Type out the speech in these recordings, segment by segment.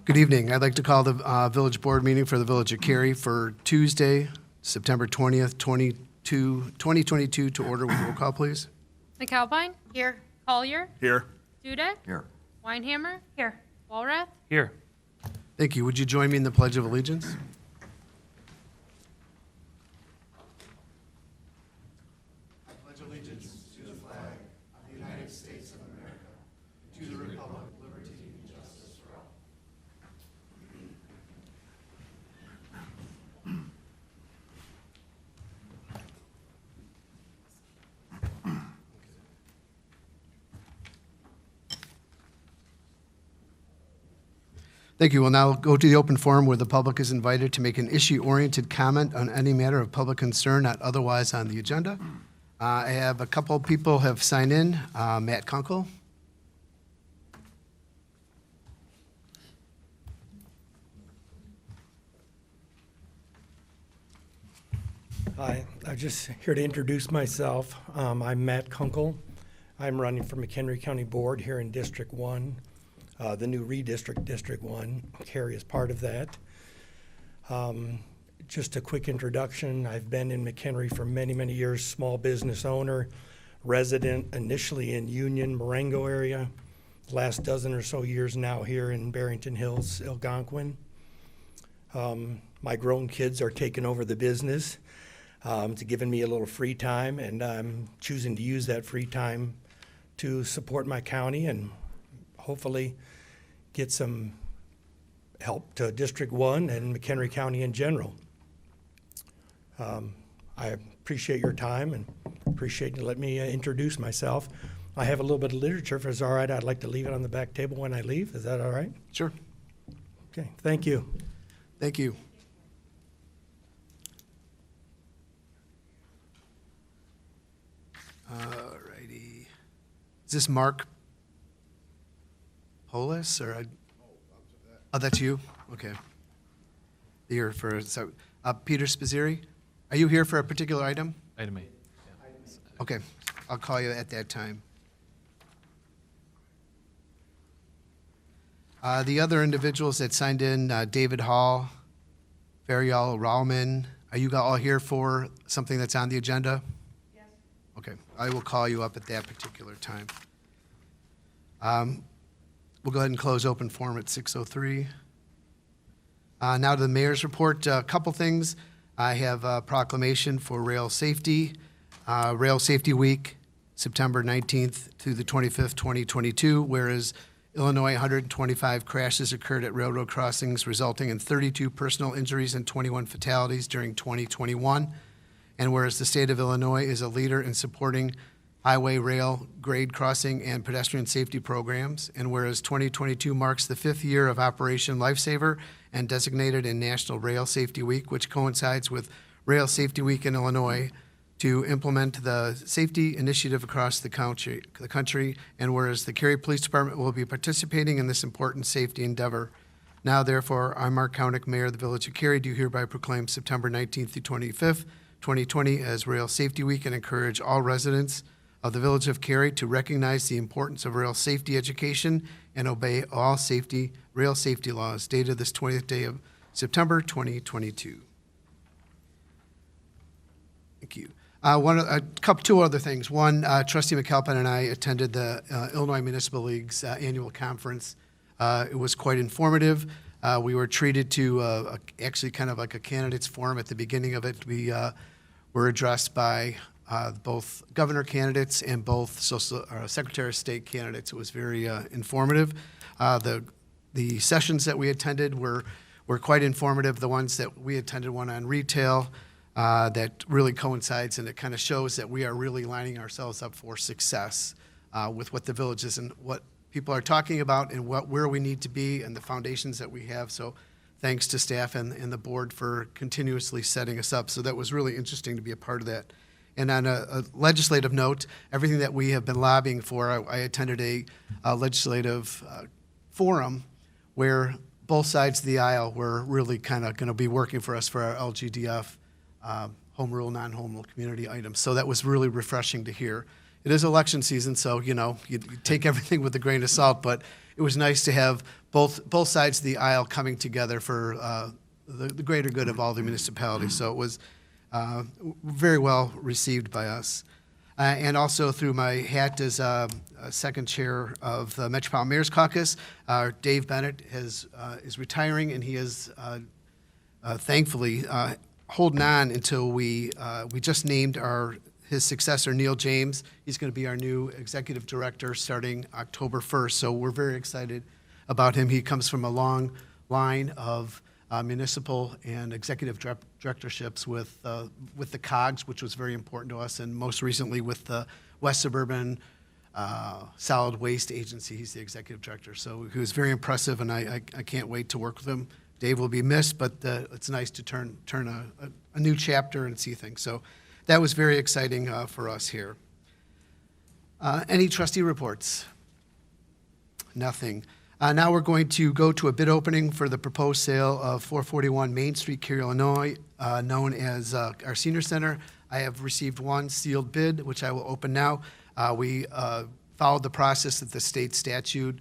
Good evening. I'd like to call the Village Board meeting for the Village of Cary for Tuesday, September 20th, 2022 to order with roll call, please. McAlpine? Here. Collier? Here. Dudek? Here. Weinhammer? Here. Walrath? Here. Thank you. Would you join me in the Pledge of Allegiance? I pledge allegiance to the flag of the United States of America, to the republic, liberty, and justice for all. Thank you. We'll now go to the open forum where the public is invited to make an issue-oriented comment on any matter of public concern not otherwise on the agenda. I have a couple of people have signed in. Matt Kunkel. Hi, I'm just here to introduce myself. I'm Matt Kunkel. I'm running for McHenry County Board here in District 1. The new redistrict, District 1. Cary is part of that. Just a quick introduction. I've been in McHenry for many, many years, small business owner, resident initially in Union, Marengo area. Last dozen or so years now here in Barrington Hills, Algonquin. My grown kids are taking over the business. It's given me a little free time, and I'm choosing to use that free time to support my county and hopefully get some help to District 1 and McHenry County in general. I appreciate your time and appreciate you letting me introduce myself. I have a little bit of literature. If it's all right, I'd like to leave it on the back table when I leave. Is that all right? Sure. Okay, thank you. Thank you. All righty. Is this Mark Polis or? Oh, that's you? Okay. Here for, so, Peter Spizziri, are you here for a particular item? Item A. Okay, I'll call you at that time. The other individuals that signed in, David Hall, Farial Rauman, are you all here for something that's on the agenda? Yes. Okay, I will call you up at that particular time. We'll go ahead and close open forum at 6:03. Now to the mayor's report. A couple things. I have a proclamation for rail safety. Rail Safety Week, September 19th through the 25th, 2022, whereas Illinois, 125 crashes occurred at railroad crossings, resulting in 32 personal injuries and 21 fatalities during 2021. And whereas the state of Illinois is a leader in supporting highway, rail, grade crossing, and pedestrian safety programs, and whereas 2022 marks the 5th year of Operation Lifesaver and designated in National Rail Safety Week, which coincides with Rail Safety Week in Illinois, to implement the safety initiative across the country, and whereas the Cary Police Department will be participating in this important safety endeavor. Now, therefore, I, Mark Koenig, Mayor of the Village of Cary, do hereby proclaim September 19th through 25th, 2020 as Rail Safety Week and encourage all residents of the Village of Cary to recognize the importance of rail safety education and obey all rail safety laws, dated this 20th day of September 2022. Thank you. Two other things. One, Trustee McAlpine and I attended the Illinois Municipal League's annual conference. It was quite informative. We were treated to actually kind of like a candidates forum at the beginning of it. We were addressed by both governor candidates and both Secretary of State candidates. It was very informative. The sessions that we attended were quite informative. The ones that we attended, one on retail, that really coincides, and it kind of shows that we are really lining ourselves up for success with what the village is and what people are talking about and where we need to be and the foundations that we have. So thanks to staff and the board for continuously setting us up. So that was really interesting to be a part of that. And on a legislative note, everything that we have been lobbying for, I attended a legislative forum where both sides of the aisle were really kind of going to be working for us for our LGDF home rule, non-home rule community items. So that was really refreshing to hear. It is election season, so, you take everything with a grain of salt, but it was nice to have both sides of the aisle coming together for the greater good of all the municipalities. So it was very well received by us. And also through my hat as second chair of the Metropolitan Mayor's Caucus, Dave Bennett is retiring, and he is thankfully holding on until we just named his successor, Neil James. He's going to be our new executive director starting October 1st. So we're very excited about him. He comes from a long line of municipal and executive directorships with the COGS, which was very important to us, and most recently with the West Suburban Solid Waste Agency. He's the executive director. So he was very impressive, and I can't wait to work with him. Dave will be missed, but it's nice to turn a new chapter and see things. So that was very exciting for us here. Any trustee reports? Nothing. Now we're going to go to a bid opening for the proposed sale of 441 Main Street, Cary, Illinois, known as our senior center. I have received one sealed bid, which I will open now. We followed the process that the state statute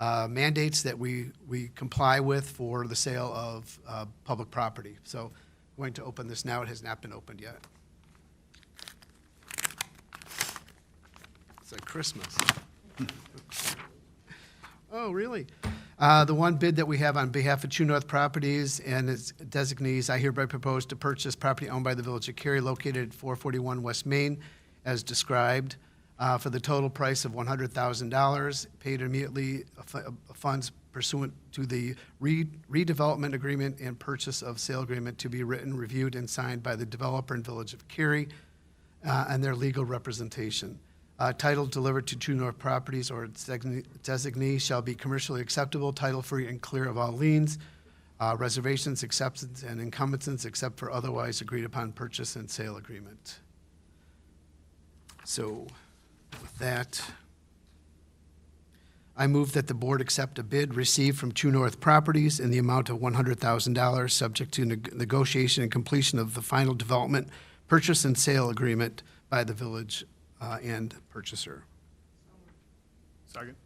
mandates that we comply with for the sale of public property. So I'm going to open this now. It has not been opened yet. It's like Christmas. Oh, really? The one bid that we have on behalf of True North Properties and its designees, I hereby propose to purchase property owned by the Village of Cary located at 441 West Main as described for the total price of $100,000, paid immediately funds pursuant to the redevelopment agreement and purchase of sale agreement to be written, reviewed, and signed by the developer and Village of Cary and their legal representation. Title delivered to True North Properties or its designee shall be commercially acceptable, title-free, and clear of all liens, reservations, acceptance, and encumbrances except for otherwise agreed upon purchase and sale agreement. So with that, I move that the board accept a bid received from True North Properties in the amount of $100,000, subject to negotiation and completion of the final development, purchase, and sale agreement by the village and purchaser. Second.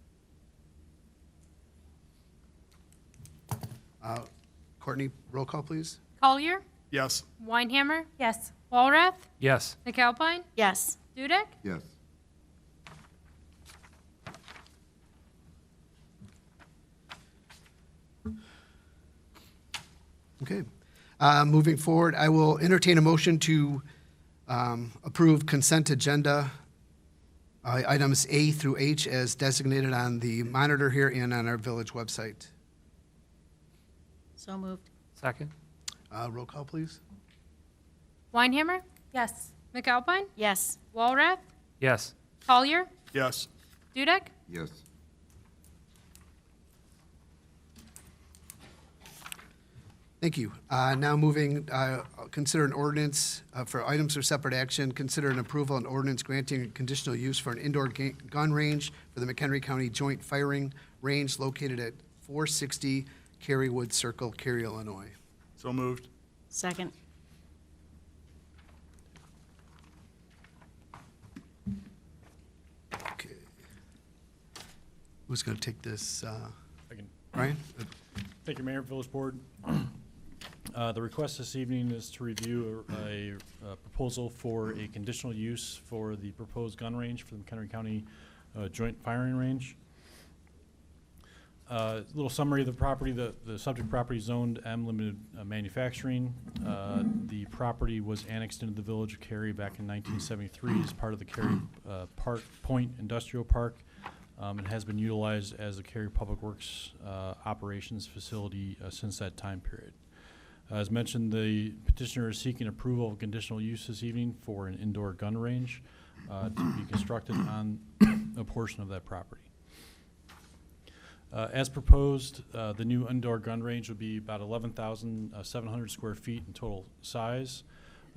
Courtney, roll call, please. Collier, Yes. Weinhammer. Yes. Walrath, Yes. McAlpine, Yes. Dudek, Yes. Okay. Moving forward, I will entertain a motion to approve consent agenda items A through H as designated on the monitor here and on our village website. So moved. Second. Roll call, please. Weinhammer. Yes. McAlpine, Yes. Walrath, Yes. Collier, Yes. Dudek, Yes. Thank you. Now moving, consider an ordinance for items for separate action. Consider an approval and ordinance granting a conditional use for an indoor gun range for the McHenry County Joint Firing Range located at 460 Carywood Circle, Cary, Illinois. So moved. Second. Okay. Who's going to take this? I can- Ryan? Thank you, Mayor, Village Board. The request this evening is to review a proposal for a conditional use for the proposed gun range for the McHenry County Joint Firing Range. Little summary of the property. The subject property is zoned M Limited Manufacturing. The property was annexed into the Village of Cary back in 1973 as part of the Cary Park Point Industrial Park. It has been utilized as a Cary Public Works operations facility since that time period. As mentioned, the petitioner is seeking approval of conditional use this evening for an indoor gun range to be constructed on a portion of that property. As proposed, the new indoor gun range will be about 11,700 square feet in total size.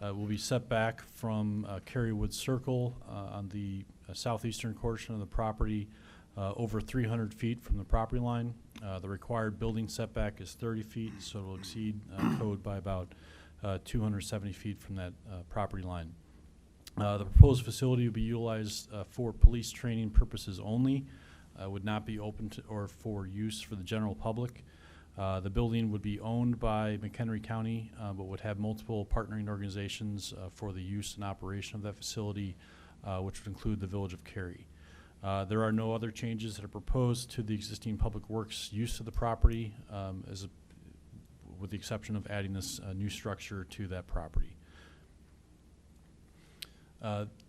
Will be set back from Carywood Circle on the southeastern portion of the property, over 300 feet from the property line. The required building setback is 30 feet, so it will exceed code by about 270 feet from that property line. The proposed facility will be utilized for police training purposes only. would not be open to or for use for the general public. The building would be owned by McHenry County, but would have multiple partnering organizations for the use and operation of that facility, which would include the Village of Cary. There are no other changes that are proposed to the existing public works use of the property, with the exception of adding this new structure to that property.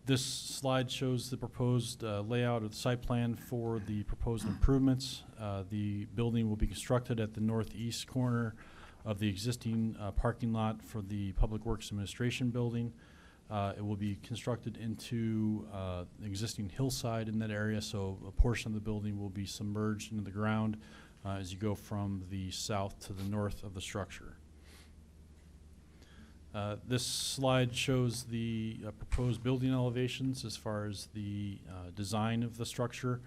This slide shows the proposed layout of the site plan for the proposed improvements. The building will be constructed at the northeast corner of the existing parking lot for the Public Works Administration building. It will be constructed into the existing hillside in that area, so a portion of the building will be submerged into the ground as you go from the south to the north of the structure. This slide shows the proposed building elevations as far as the design of the structure.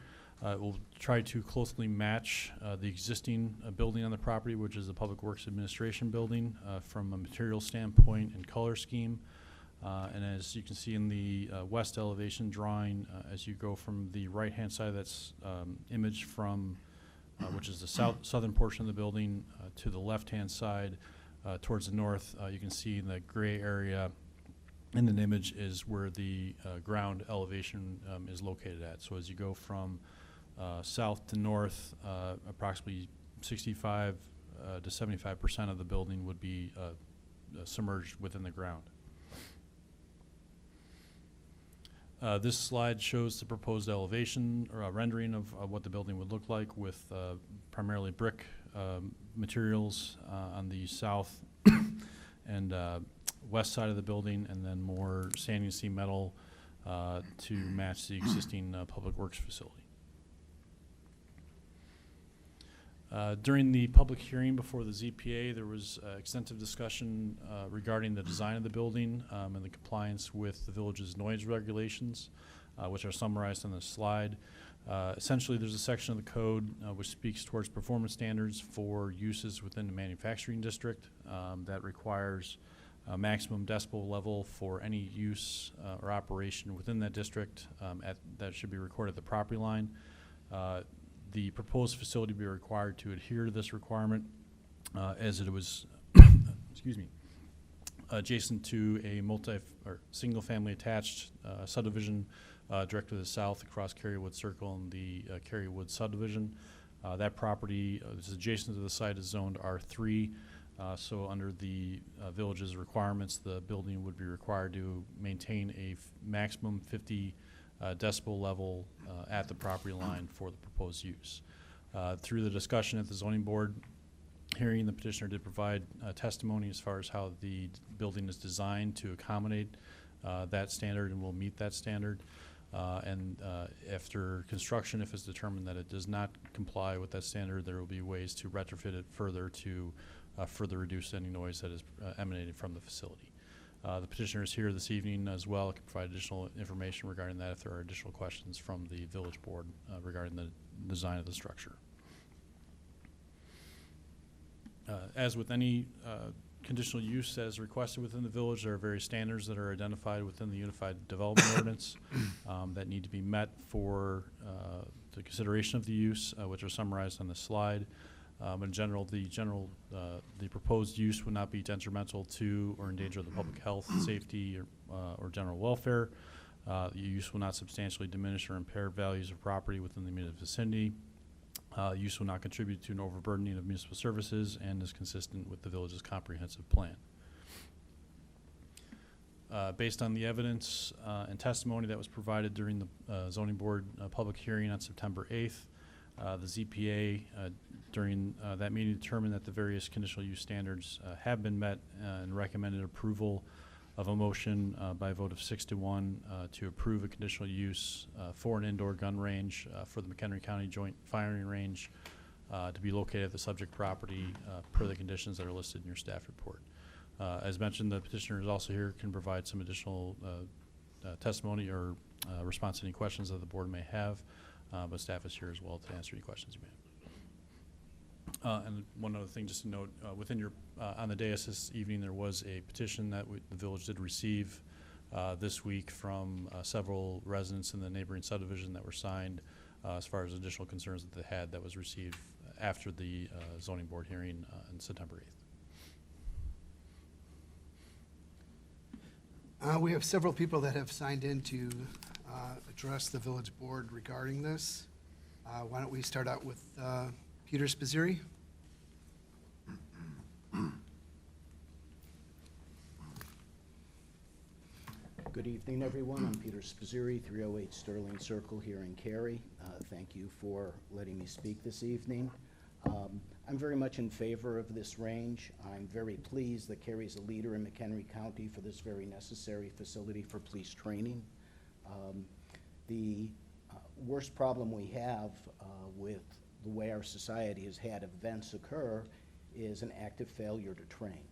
It will try to closely match the existing building on the property, which is the Public Works Administration building, from a material standpoint and color scheme. And as you can see in the west elevation drawing, as you go from the right-hand side, that's image from, which is the southern portion of the building, to the left-hand side, towards the north, you can see in the gray area in the image is where the ground elevation is located at. So as you go from south to north, approximately 65 to 75% of the building would be submerged within the ground. This slide shows the proposed elevation or rendering of what the building would look like, with primarily brick materials on the south and west side of the building, and then more standing seam metal to match the existing public works facility. During the public hearing before the ZPA, there was extensive discussion regarding the design of the building and the compliance with the village's noise regulations, which are summarized on this slide. Essentially, there's a section of the code which speaks towards performance standards for uses within the manufacturing district that requires a maximum decibel level for any use or operation within that district that should be recorded at the property line. The proposed facility will be required to adhere to this requirement as it was excuse me, adjacent to a single-family attached subdivision directly to the south across Carywood Circle and the Carywood subdivision. That property is adjacent to the site is zoned R3, so under the village's requirements, the building would be required to maintain a maximum 50 decibel level at the property line for the proposed use. Through the discussion at the zoning board hearing, the petitioner did provide testimony as far as how the building is designed to accommodate that standard and will meet that standard. After construction, if it's determined that it does not comply with that standard, there will be ways to retrofit it further to further reduce any noise that is emanating from the facility. The petitioner is here this evening as well. I can provide additional information regarding that if there are additional questions from the village board regarding the design of the structure. As with any conditional use that is requested within the village, there are various standards that are identified within the Unified Development Ordinance that need to be met for the consideration of the use, which are summarized on the slide. In general, the proposed use would not be detrimental to or endanger the public health, safety, or general welfare. The use will not substantially diminish or impair values of property within the immediate vicinity. Use will not contribute to an overburdening of municipal services and is consistent with the village's comprehensive plan. Based on the evidence and testimony that was provided during the zoning board public hearing on September 8th, the ZPA during that meeting determined that the various conditional use standards have been met and recommended approval of a motion by a vote of 6-1 to approve a conditional use for an indoor gun range for the McHenry County Joint Firing Range to be located at the subject property per the conditions that are listed in your staff report. As mentioned, the petitioner is also here, can provide some additional testimony or response to any questions that the board may have, but staff is here as well to answer any questions you may have. And one other thing, just to note, within your on the dais this evening, there was a petition that the village did receive this week from several residents in the neighboring subdivision that were signed as far as additional concerns that they had that was received after the zoning board hearing on September 8th. We have several people that have signed in to address the village board regarding this. Why don't we start out with Peter Spizziri? Good evening, everyone. I'm Peter Spizziri, 308 Sterling Circle here in Cary. Thank you for letting me speak this evening. I'm very much in favor of this range. I'm very pleased that Cary is a leader in McHenry County for this very necessary facility for police training. The worst problem we have with the way our society has had events occur is an active failure to train.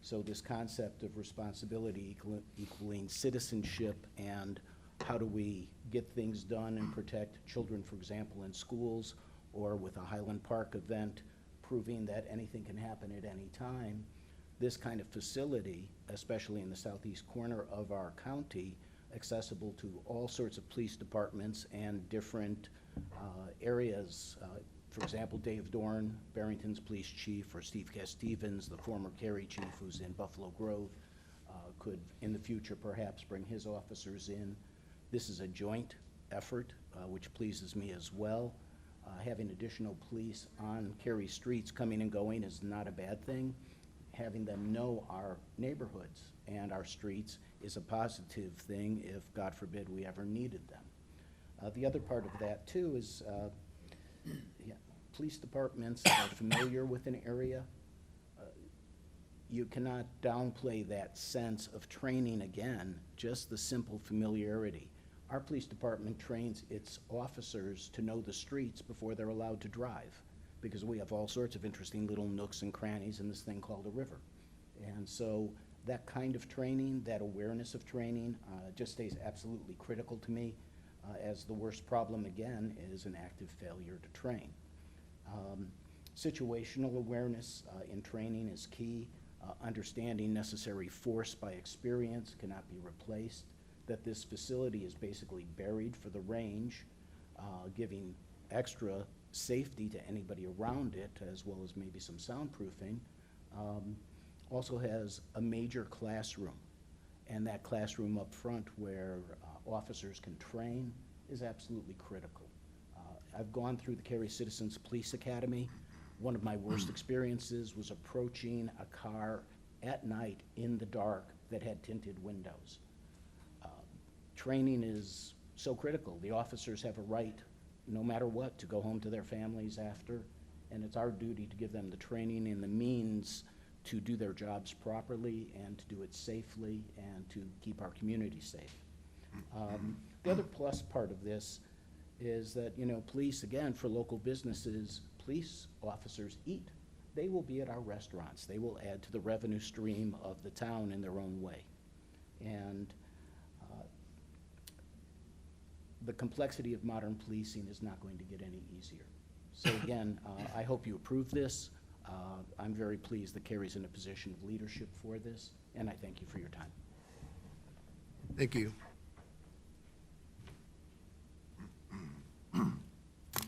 So this concept of responsibility equaling citizenship and how do we get things done and protect children, for example, in schools or with a Highland Park event, proving that anything can happen at any time. This kind of facility, especially in the southeast corner of our county, accessible to all sorts of police departments and different areas. For example, Dave Dorn, Barrington's police chief, or Steve Cass-Stevens, the former Cary chief who's in Buffalo Grove, could in the future perhaps bring his officers in. This is a joint effort, which pleases me as well. Having additional police on Cary streets coming and going is not a bad thing. Having them know our neighborhoods and our streets is a positive thing if, God forbid, we ever needed them. The other part of that, too, is police departments are familiar with an area. You cannot downplay that sense of training again, just the simple familiarity. Our police department trains its officers to know the streets before they're allowed to drive, because we have all sorts of interesting little nooks and crannies in this thing called a river. And so that kind of training, that awareness of training, just stays absolutely critical to me, as the worst problem, again, is an active failure to train. Situational awareness in training is key. Understanding necessary force by experience cannot be replaced. That this facility is basically buried for the range, giving extra safety to anybody around it, as well as maybe some soundproofing. Also has a major classroom, and that classroom up front where officers can train is absolutely critical. I've gone through the Cary Citizens Police Academy. One of my worst experiences was approaching a car at night in the dark that had tinted windows. Training is so critical. The officers have a right, no matter what, to go home to their families after, and it's our duty to give them the training and the means to do their jobs properly and to do it safely and to keep our community safe. The other plus part of this is that, you know, police, again, for local businesses, police officers eat. They will be at our restaurants. They will add to the revenue stream of the town in their own way. And the complexity of modern policing is not going to get any easier. So again, I hope you approve this. I'm very pleased that Cary's in a position of leadership for this, and I thank you for your time. Thank you.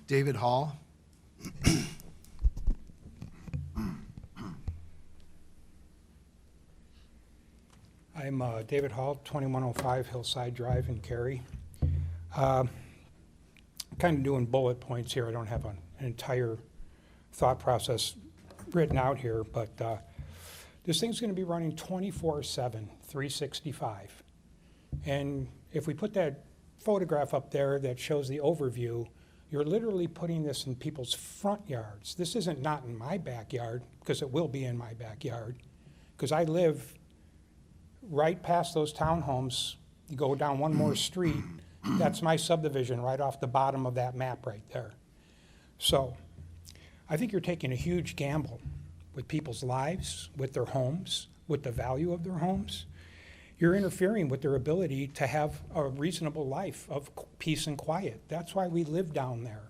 David Hall. I'm David Hall, 2105 Hillside Drive in Cary. Kind of doing bullet points here. I don't have an entire thought process written out here, but this thing's going to be running 24/7, 365. And if we put that photograph up there that shows the overview, you're literally putting this in people's front yards. This isn't not in my backyard, because it will be in my backyard, because I live right past those townhomes. You go down one more street, that's my subdivision right off the bottom of that map right there. So I think you're taking a huge gamble with people's lives, with their homes, with the value of their homes. You're interfering with their ability to have a reasonable life of peace and quiet. That's why we live down there.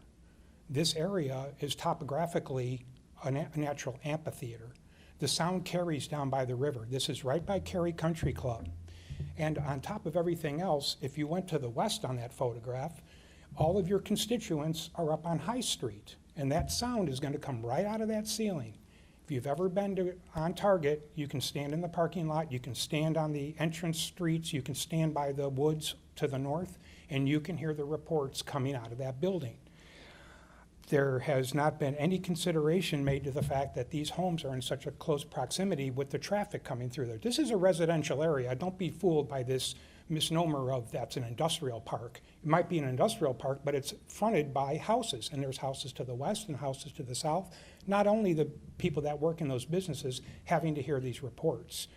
This area is topographically a natural amphitheater. The sound carries down by the river. This is right by Cary Country Club. And on top of everything else, if you went to the west on that photograph, all of your constituents are up on High Street, and that sound is gonna come right out of that ceiling. If you've ever been on Target, you can stand in the parking lot, you can stand on the entrance streets, you can stand by the woods to the north, and you can hear the reports coming out of that building. There has not been any consideration made to the fact that these homes are in such a close proximity with the traffic coming through there. This is a residential area. Don't be fooled by this misnomer of that's an industrial park. It might be an industrial park, but it's fronted by houses, and there's houses to the west and houses to the south. Not only the people that work in those businesses having to hear these reports.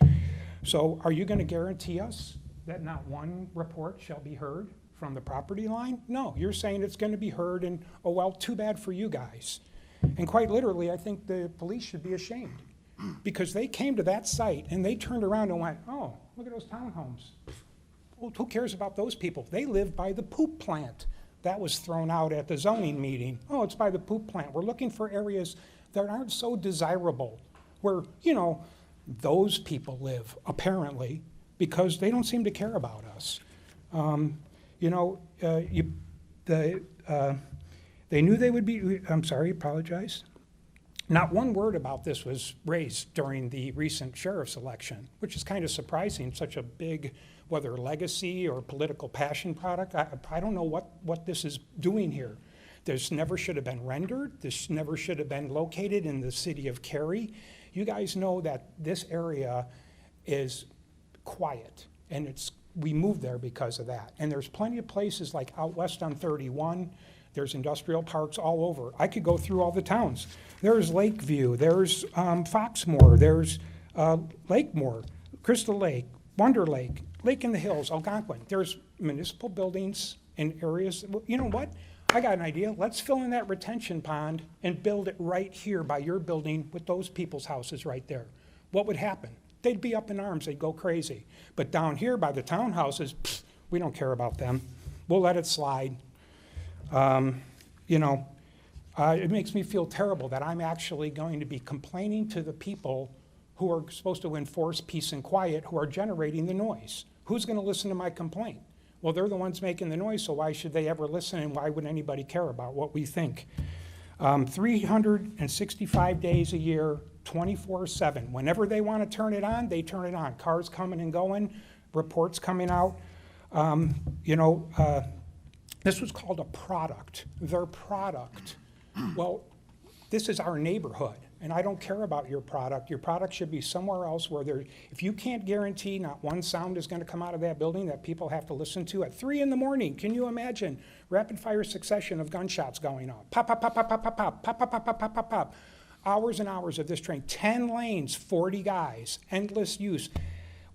So are you gonna guarantee us that not one report shall be heard from the property line? No, you're saying it's gonna be heard, and, oh, well, too bad for you guys. And quite literally, I think the police should be ashamed, because they came to that site and they turned around and went, oh, look at those townhomes. Well, who cares about those people? They live by the poop plant. That was thrown out at the zoning meeting. Oh, it's by the poop plant. We're looking for areas that aren't so desirable, where, you know, those people live, apparently, because they don't seem to care about us. You know, they knew they would be, I'm sorry, apologize. Not one word about this was raised during the recent sheriff's election, which is kind of surprising, such a big, whether legacy or political passion product. I don't know what this is doing here. This never should have been rendered. This never should have been located in the city of Cary. You guys know that this area is quiet, and we moved there because of that. And there's plenty of places like out west on 31. There's industrial parks all over. I could go through all the towns. There's Lakeview, there's Foxmore, there's Lakemore, Crystal Lake, Wonder Lake, Lake in the Hills, Algonquin. There's municipal buildings in areas. You know what? I got an idea. Let's fill in that retention pond and build it right here by your building with those people's houses right there. What would happen? They'd be up in arms. They'd go crazy. But down here by the townhouses, we don't care about them. We'll let it slide. You know, it makes me feel terrible that I'm actually going to be complaining to the people who are supposed to enforce peace and quiet, who are generating the noise. Who's going to listen to my complaint? Well, they're the ones making the noise, so why should they ever listen, and why would anybody care about what we think? 365 days a year, 24/7. Whenever they want to turn it on, they turn it on. Cars coming and going, reports coming out. You know, this was called a product, their product. Well, this is our neighborhood, and I don't care about your product. Your product should be somewhere else where if you can't guarantee not one sound is going to come out of that building that people have to listen to at 3 in the morning, can you imagine rapid fire succession of gunshots going off? Pop, pop, pop, pop, pop, pop, pop, pop, pop, pop, pop, pop, pop, pop. Hours and hours of this train, 10 lanes, 40 guys, endless use.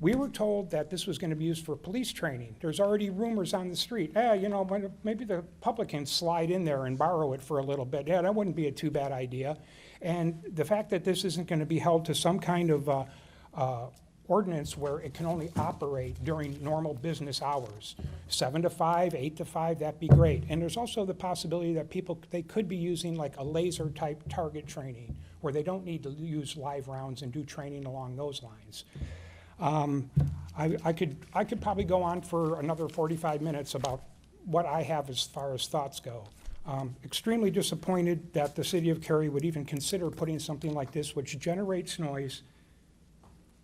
We were told that this was going to be used for police training. There's already rumors on the street. You know, maybe the public can slide in there and borrow it for a little bit. Yeah, that wouldn't be a too bad idea. And the fact that this isn't going to be held to some kind of ordinance where it can only operate during normal business hours, 7 to 5, 8 to 5, that'd be great. And there's also the possibility that they could be using like a laser type target training where they don't need to use live rounds and do training along those lines. I could probably go on for another 45 minutes about what I have as far as thoughts go. Extremely disappointed that the city of Cary would even consider putting something like this, which generates noise,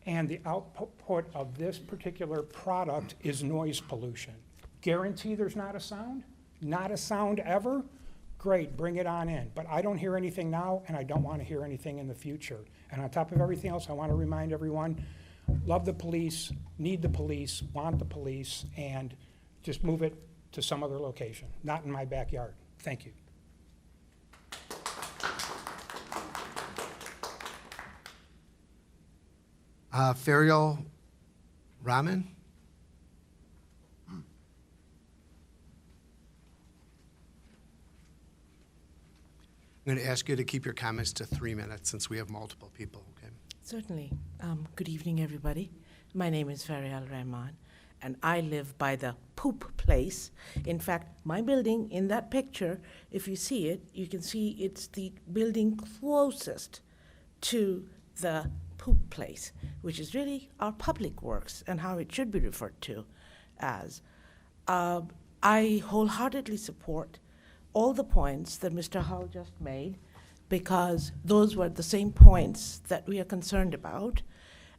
and the output of this particular product is noise pollution. Guarantee there's not a sound? Not a sound ever? Great, bring it on in. But I don't hear anything now, and I don't want to hear anything in the future. And on top of everything else, I want to remind everyone, love the police, need the police, want the police, and just move it to some other location, not in my backyard. Thank you. Ferial Rahman? I'm going to ask you to keep your comments to 3 minutes since we have multiple people, okay? Certainly. Good evening, everybody. My name is Farial Rahman, and I live by the poop place. In fact, my building in that picture, if you see it, you can see it's the building closest to the poop place, which is really our public works and how it should be referred to as. I wholeheartedly support all the points that Mr. Hull just made, because those were the same points that we are concerned about,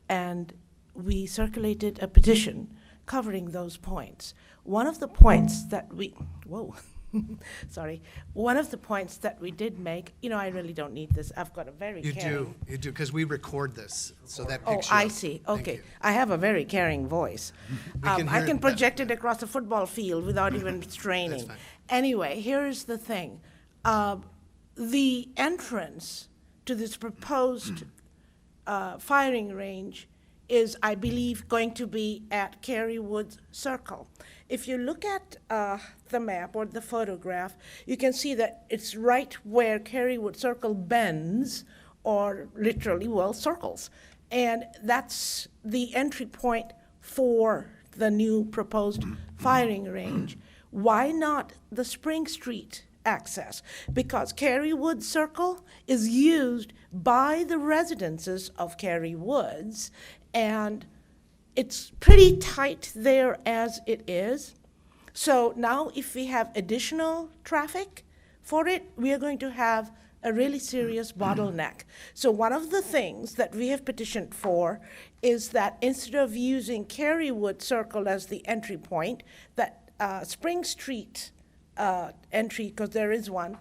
and we circulated a petition covering those points. One of the points that we, whoa, sorry, one of the points that we did make, I really don't need this, I've got a very You caring. do, because we record this, so that Oh, picks you I up. see, Thank okay. you. I have a very caring voice. We can I hear can that. project it across a football field without even straining. fine. Anyway, here's the thing. The entrance to this proposed firing range is, I believe, going to be at Cary Woods Circle. If you look at the map or the photograph, you can see that it's right where Cary Woods Circle bends, or literally, well, circles. And that's the entry point for the new proposed firing range. Why not the Spring Street access? Because Cary Woods Circle is used by the residences of Cary Woods, and it's pretty tight there as it is. So now if we have additional traffic for it, we are going to have a really serious bottleneck. So one of the things that we have petitioned for is that instead of using Cary Woods Circle as the entry point, that Spring Street entry, because there is one,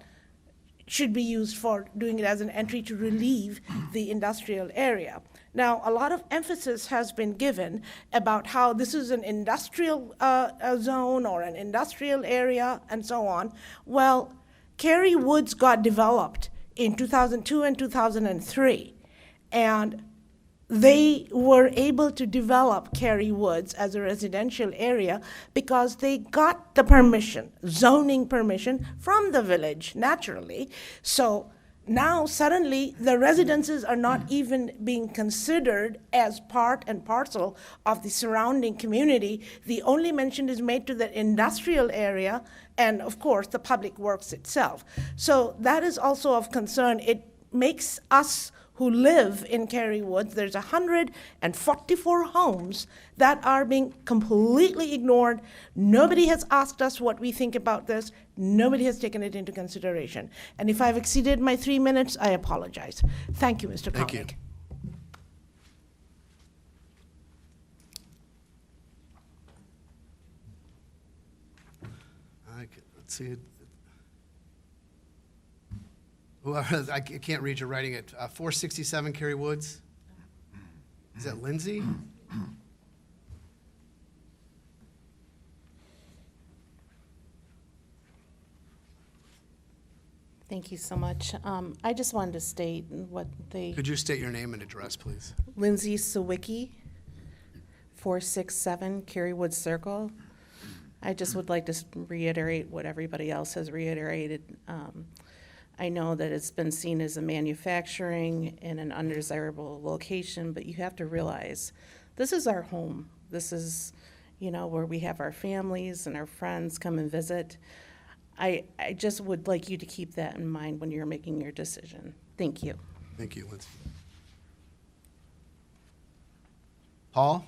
should be used for doing it as an entry to relieve the industrial area. Now, a lot of emphasis has been given about how this is an industrial zone or an industrial area and so on. Well, Cary Woods got developed in 2002 and 2003, and they were able to develop Cary Woods as a residential area because they got the permission, zoning permission, from the village, naturally. So now suddenly the residences are not even being considered as part and parcel of the surrounding community. The only mention is made to the industrial area and, of course, the public works itself. So that is also of concern. It makes us who live in Cary Woods, there's 144 homes that are being completely ignored. Nobody has asked us what we think about this. Nobody has taken it into consideration. And if I've exceeded my 3 minutes, I apologize. Thank you, Mr. Thank you. Koenig. Let's see. Well, I can't read your writing it. 467 Cary Woods. Is that Lindsay? Thank you so much. I just wanted to state what they, Could you state your name and address, please? Lindsay Sawicki, 467 Cary Woods Circle. I just would like to reiterate what everybody else has reiterated. I know that it's been seen as a manufacturing in an undesirable location, but you have to realize this is our home. This is, where we have our families and our friends come and visit. I just would like you to keep that in mind when you're making your decision. Thank you. Thank you, Lindsay. Paul?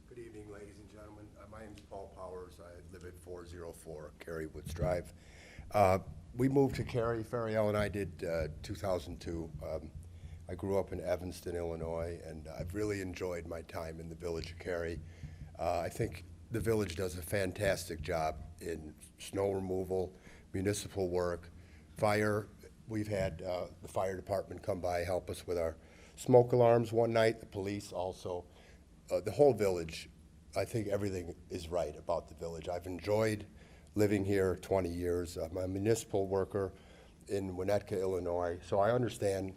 Good evening, ladies and gentlemen. My name is Paul Powers. I live at 404 Cary Woods Drive. We moved to Cary, Fariel and I did 2002. I grew up in Evanston, Illinois, and I've really enjoyed my time in the village of Cary. I think the village does a fantastic job in snow removal, municipal work, fire. We've had the fire department come by, help us with our smoke alarms one night, the police also. The whole village, I think everything is right about the village. I've enjoyed living here 20 years. I'm a municipal worker in Winnetka, Illinois, so I understand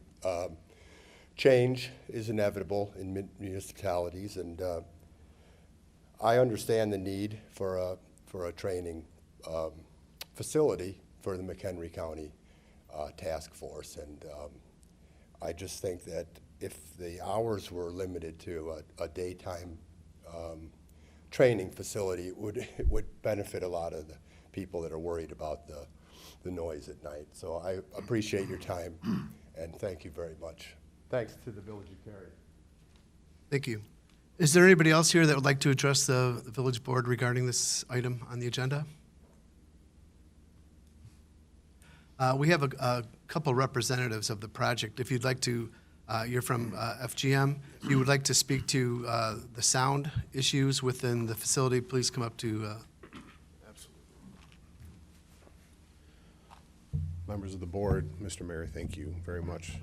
change is inevitable in municipalities, and I understand the need for a training facility for the McHenry County task force, and I just think that if the hours were limited to a daytime training facility, it would benefit a lot of the people that are worried about the noise at night. So I appreciate your time, and thank you very much. Thanks to the Village of Cary. Thank you. Is there anybody else here that would like to address the village board regarding this item on the agenda? We have a couple representatives of the project. If you'd like to, you're from FGM. If you would like to speak to the sound issues within the facility, please come up to. Absolutely. Members of the board, Mr. Mayor, thank you very much.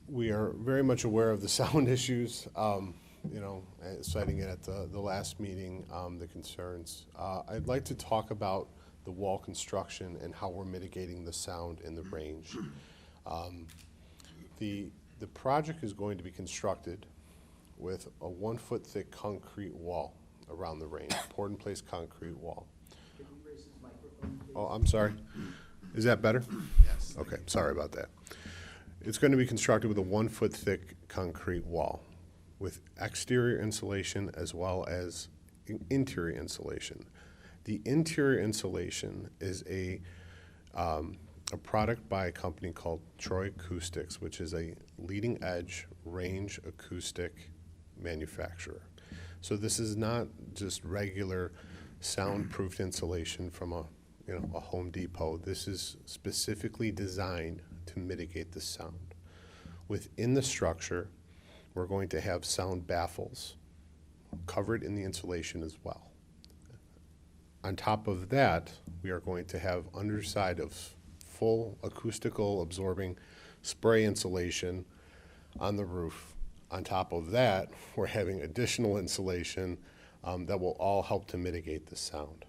We are very much aware of the sound issues, citing it at the last meeting, the concerns. I'd like to talk about the wall construction and how we're mitigating the sound in the range. The project is going to be constructed with a 1 foot thick concrete wall around the range, poured in place concrete wall. Can you raise his microphone, please? Oh, I'm sorry. Is that better? Yes. Okay, sorry about that. It's going to be constructed with a 1 foot thick concrete wall with exterior insulation as well as interior insulation. The interior insulation is a product by a company called Troy Acoustics, which is a leading edge range acoustic manufacturer. So this is not just regular soundproofed insulation from a Home Depot. This is specifically designed to mitigate the sound. Within the structure, we're going to have sound baffles covered in the insulation as well. On top of that, we are going to have underside of full acoustical absorbing spray insulation on the roof. On top of that, we're having additional insulation that will all help to mitigate the sound.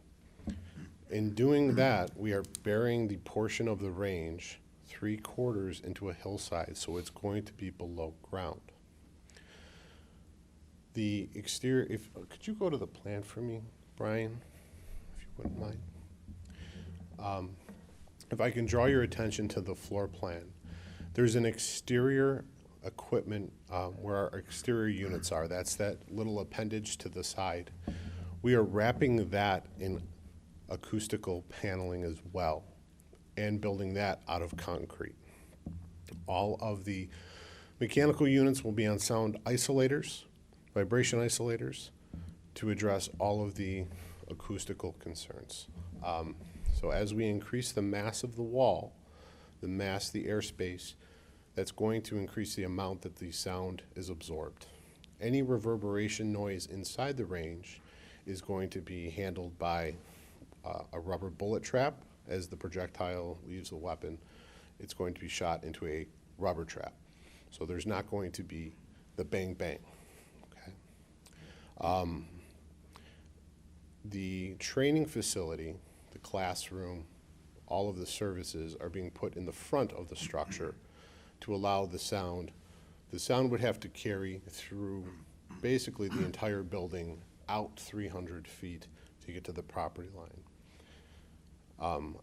In doing that, we are burying the portion of the range 3/4 into a hillside, so it's going to be below ground. The exterior, could you go to the plan for me, Brian, if you wouldn't mind? If I can draw your attention to the floor plan, there's an exterior equipment where our exterior units are. That's that little appendage to the side. We are wrapping that in acoustical paneling as well and building that out of concrete. All of the mechanical units will be on sound isolators, vibration isolators, to address all of the acoustical concerns. So as we increase the mass of the wall, the airspace, that's going to increase the amount that the sound is absorbed. Any reverberation noise inside the range is going to be handled by a rubber bullet trap. As the projectile leaves the weapon, it's going to be shot into a rubber trap. So there's not going to be the bang bang. Okay. The training facility, the classroom, all of the services are being put in the front of the structure to allow the sound. The sound would have to carry through basically the entire building out 300 feet to get to the property line.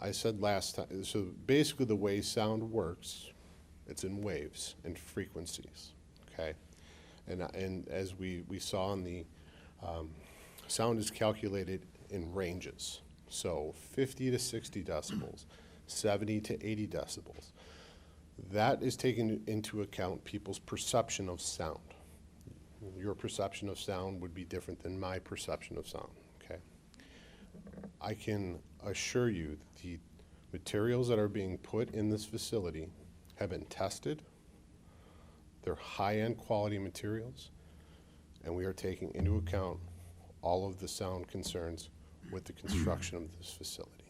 I said last time, so basically the way sound works, it's in waves and frequencies, okay? And as we saw in the, sound is calculated in ranges. So 50 to 60 decibels, 70 to 80 decibels. That is taken into account people's perception of sound. Your perception of sound would be different than my perception of sound, okay? I can assure you that the materials that are being put in this facility have been tested. They're high-end quality materials, and we are taking into account all of the sound concerns with the construction of this facility.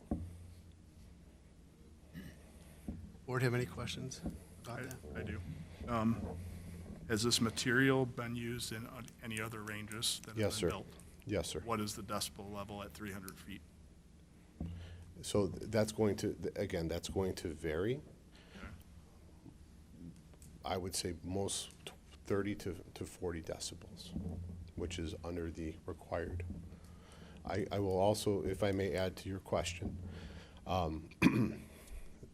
Board have any questions about that? I do. Has this material been used in any other ranges that Yes, have sir. been built? Yes, sir. What is the decibel level at 300 feet? So that's going to, again, that's going to vary. I would say most 30 to 40 decibels, which is under the required. I will also, if I may add to your question,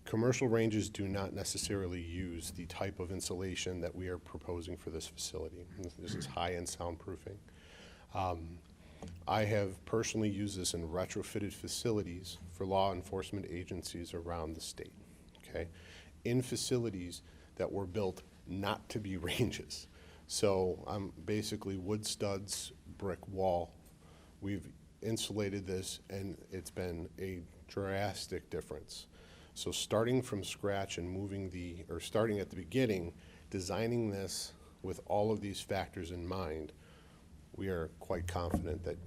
commercial ranges do not necessarily use the type of insulation that we are proposing for this facility. This is high-end soundproofing. I have personally used this in retrofitted facilities for law enforcement agencies around the state, okay? In facilities that were built not to be ranges. So I'm basically wood studs, brick wall. We've insulated this, and it's been a drastic difference. So starting from scratch and starting at the beginning, designing this with all of these factors in mind, we are quite confident that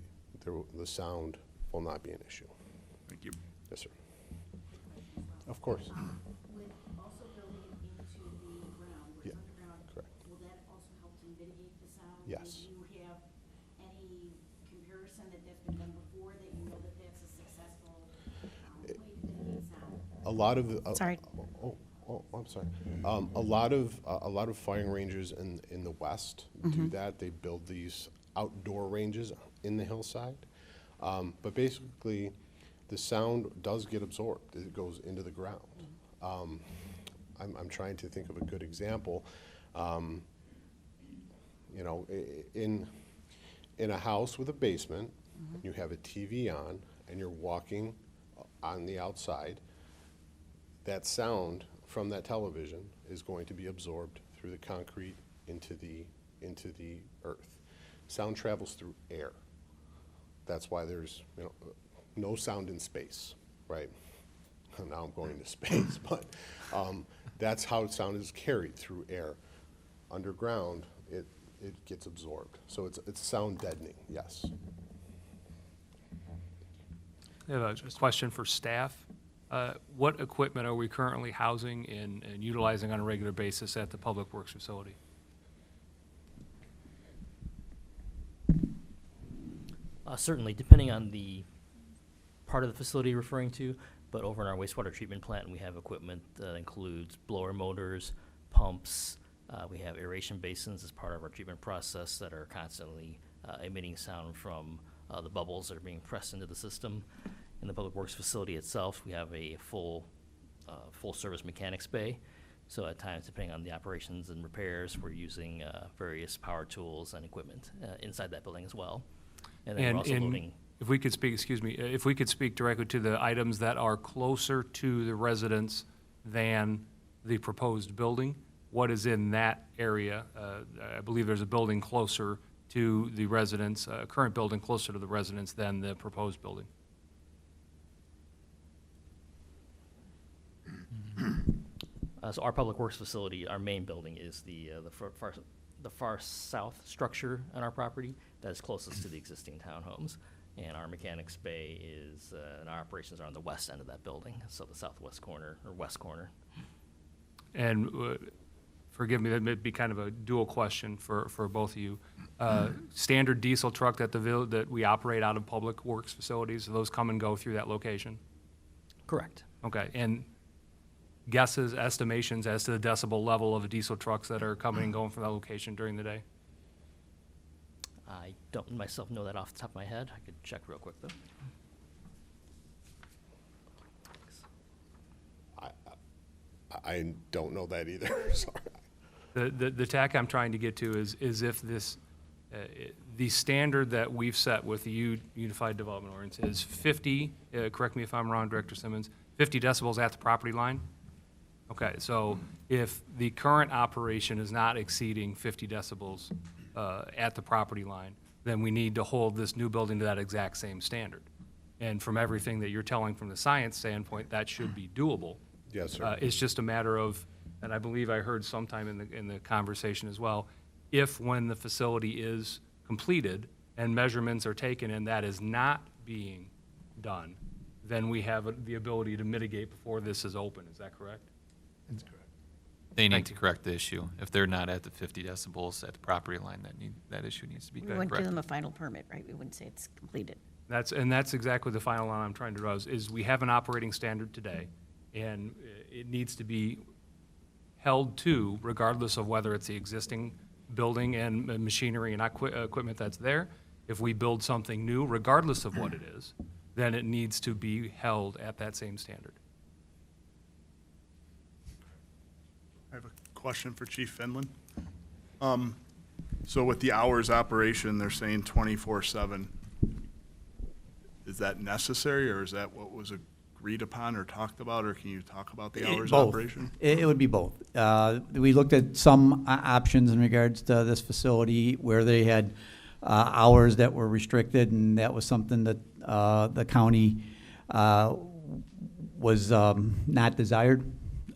the sound will not be an issue. Thank you. Yes, sir. Of course. With also building it into the ground, where Yeah, it's underground, correct. will that also help to mitigate the sound? Yes. Do you have any comparison that that's been done before, that you know that that's a successful way to mitigate sound? A lot of the. Sorry. I'm sorry. A lot of firing ranges in the West do that. They build these outdoor ranges in the hillside. But basically, the sound does get absorbed. It goes into the ground. I'm trying to think of a good example. You know, in a house with a basement, you have a TV on, and you're walking on the outside. That sound from that television is going to be absorbed through the concrete into the earth. Sound travels through air. That's why there's, you know, no sound in space, right? Now I'm going to space, but that's how sound is carried through air. Underground, it gets absorbed. So it's sound deadening, yes. I have a question for staff. What equipment are we currently housing and utilizing on a regular basis at the Public Works facility? Certainly, depending on the part of the facility you're referring to, but over in our wastewater treatment plant, we have equipment that includes blower motors, pumps. We have aeration basins as part of our treatment process that are constantly emitting sound from the bubbles that are being pressed into the system. In the Public Works facility itself, we have a full-service mechanics bay. So at times, depending on the operations and repairs, we're using various power tools and equipment inside that building as well. And then we're also loading. If we could speak, excuse me, if we could speak directly to the items that are closer to the residents than the proposed building, what is in that area? I believe there's a building closer to the residents, a current building closer to the residents than the proposed building. So our Public Works facility, our main building is the far south structure on our property that is closest to the existing townhomes. And our mechanics bay is, and our operations are on the west end of that building, so the southwest corner, or west corner. And forgive me, that may be kind of a dual question for both of you. Standard diesel truck that we operate out of Public Works facilities, those come and go through that location? Correct. Okay, and guesses, estimations as to the decibel level of the diesel trucks that are coming and going from that location during the day? I don't myself know that off the top of my head. I could check real quick, though. I don't know that either, sorry. The tack I'm trying to get to is if this, the standard that we've set with the Unified Development Ordinance is 50, correct me if I'm wrong, Director Simmons, 50 decibels at the property line? Okay, so if the current operation is not exceeding 50 decibels at the property line, then we need to hold this new building to that exact same standard. And from everything that you're telling from the science standpoint, that should be doable. Yes, sir. It's just a matter of, and I believe I heard sometime in the conversation as well, if when the facility is completed and measurements are taken and that is not being done, then we have the ability to mitigate before this is open. Is that correct? That's correct. They need Thank to you. correct the issue. If they're not at the 50 decibels at the property line, that issue needs to be We corrected. wouldn't give them a final permit, right? We wouldn't say it's completed. That's exactly the final line I'm trying to draw, is we have an operating standard today, and it needs to be held to, regardless of whether it's the existing building and machinery and equipment that's there. If we build something new, regardless of what it is, then it needs to be held at that same standard. I have a question for Chief Finland. So with the hours operation, they're saying 24/7. Is that necessary, or is that what was agreed upon or talked about, or can you talk about the hours of Both. operation? It would be both. We looked at some options in regards to this facility where they had hours that were restricted, and that was something that the county was not desired.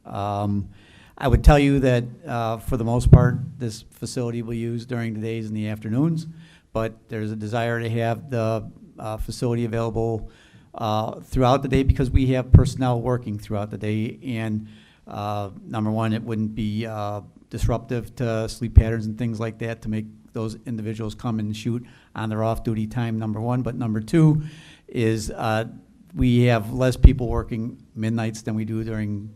I would tell you that for the most part, this facility will be used during the days and the afternoons, but there's a desire to have the facility available throughout the day because we have personnel working throughout the day. And number one, it wouldn't be disruptive to sleep patterns and things like that to make those individuals come and shoot on their off-duty time, number one. But number two is we have less people working midnights than we do during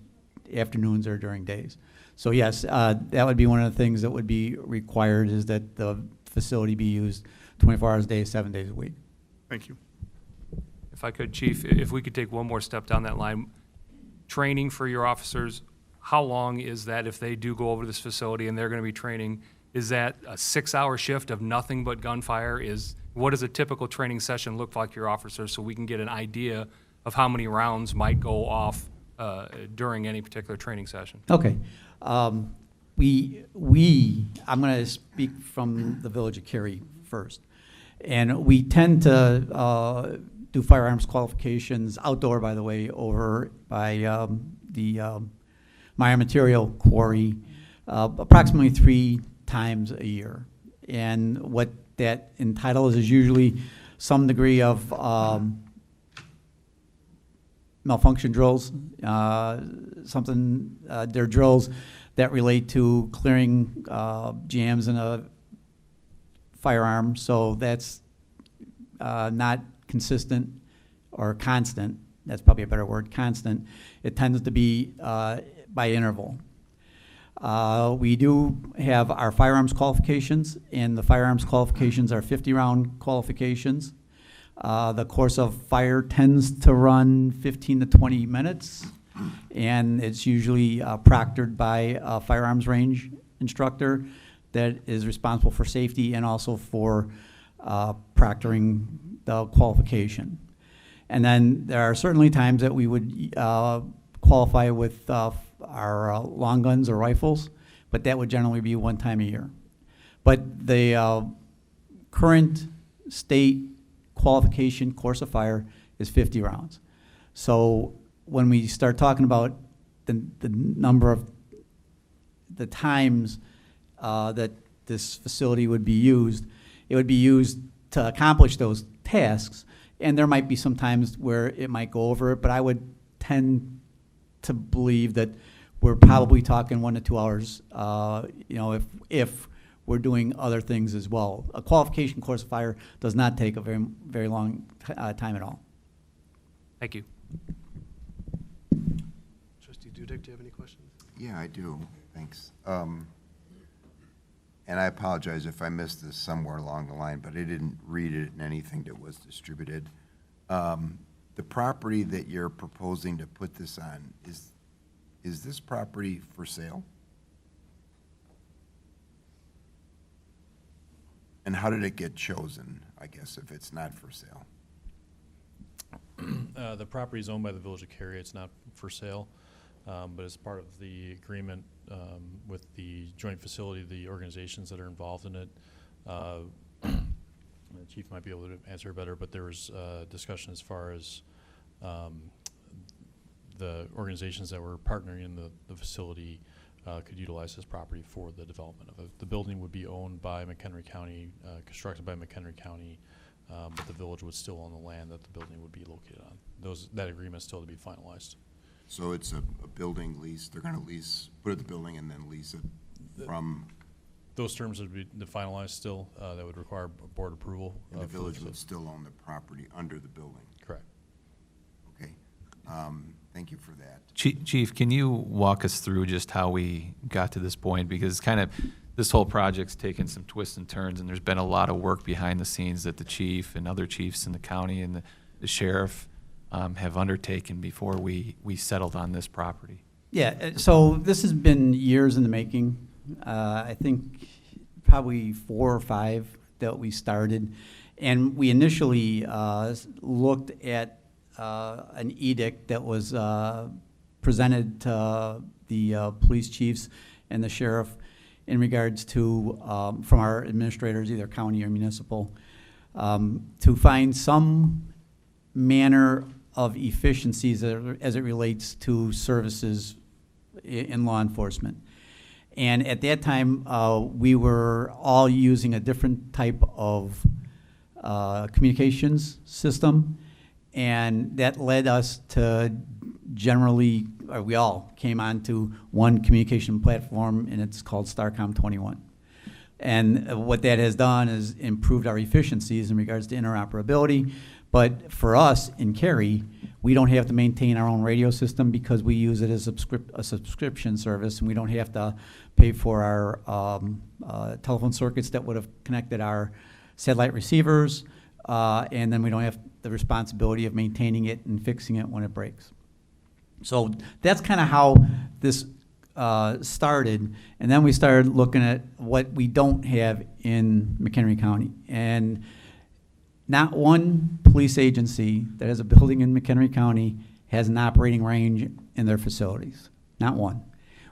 afternoons or during days. So yes, that would be one of the things that would be required, is that the facility be used 24 hours a day, 7 days a week. Thank you. If I could, Chief, if we could take one more step down that line, training for your officers, how long is that if they do go over to this facility and they're going to be training? Is that a 6-hour shift of nothing but gunfire? What does a typical training session look like for your officers, so we can get an idea of how many rounds might go off during any particular training session? Okay. I'm going to speak from the Village of Cary first. And we tend to do firearms qualifications outdoor, by the way, over by the Meyer Material Quarry approximately 3 times a year. And what that entitles is usually some degree of malfunction drills, they're drills that relate to clearing jams in a firearm. So that's not consistent or constant. That's probably a better word, constant. It tends to be by interval. We do have our firearms qualifications, and the firearms qualifications are 50-round qualifications. The course of fire tends to run 15 to 20 minutes, and it's usually proctored by a firearms range instructor that is responsible for safety and also for proctoring the qualification. And then there are certainly times that we would qualify with our long guns or rifles, but that would generally be 1 time a year. But the current state qualification course of fire is 50 rounds. So when we start talking about the number of the times that this facility would be used, it would be used to accomplish those tasks, and there might be some times where it might go over it, but I would tend to believe that we're probably talking 1 to 2 hours, if we're doing other things as well. A qualification course of fire does not take a very, very long time at all. Thank you. Trustee Dudek, do you have any questions? Yeah, I do. Thanks. And I apologize if I missed this somewhere along the line, but I didn't read it in anything that was distributed. The property that you're proposing to put this on, is this property for sale? And how did it get chosen, I guess, if it's not for sale? The property is owned by the Village of Cary. It's not for sale, but as part of the agreement with the joint facility, the organizations that are involved in it, the Chief might be able to answer better, but there was discussion as far as the organizations that were partnering in the facility could utilize this property for the development of it. The building would be owned by McHenry County, constructed by McHenry County, but the village would still own the land that the building would be located on. That agreement is still to be finalized. So it's a building lease, they're gonna put the building and then lease it from? Those terms would be finalized still. That would require board approval. And the village would still own the property under the building? Correct. Okay. Thank you for that. Chief, can you walk us through just how we got to this point? Because this whole project's taken some twists and turns, and there's been a lot of work behind the scenes that the chief and other chiefs in the county and the sheriff have undertaken before we settled on this property. Yeah, so this has been years in the making. I think probably 4 or 5 that we started. And we initially looked at an edict that was presented to the police chiefs and the sheriff in regards to, from our administrators, either county or municipal, to find some manner of efficiencies as it relates to services in law enforcement. And at that time, we were all using a different type of communications system, and that led us to generally, or we all came onto one communication platform, and it's called Starcom 21. And what that has done is improved our efficiencies in regards to interoperability. But for us in Cary, we don't have to maintain our own radio system because we use it as a subscription service, and we don't have to pay for our telephone circuits that would have connected our satellite receivers, and then we don't have the responsibility of maintaining it and fixing it when it breaks. So that's kind of how this started, and then we started looking at what we don't have in McHenry County. And not one police agency that has a building in McHenry County has an operating range in their facilities. Not one.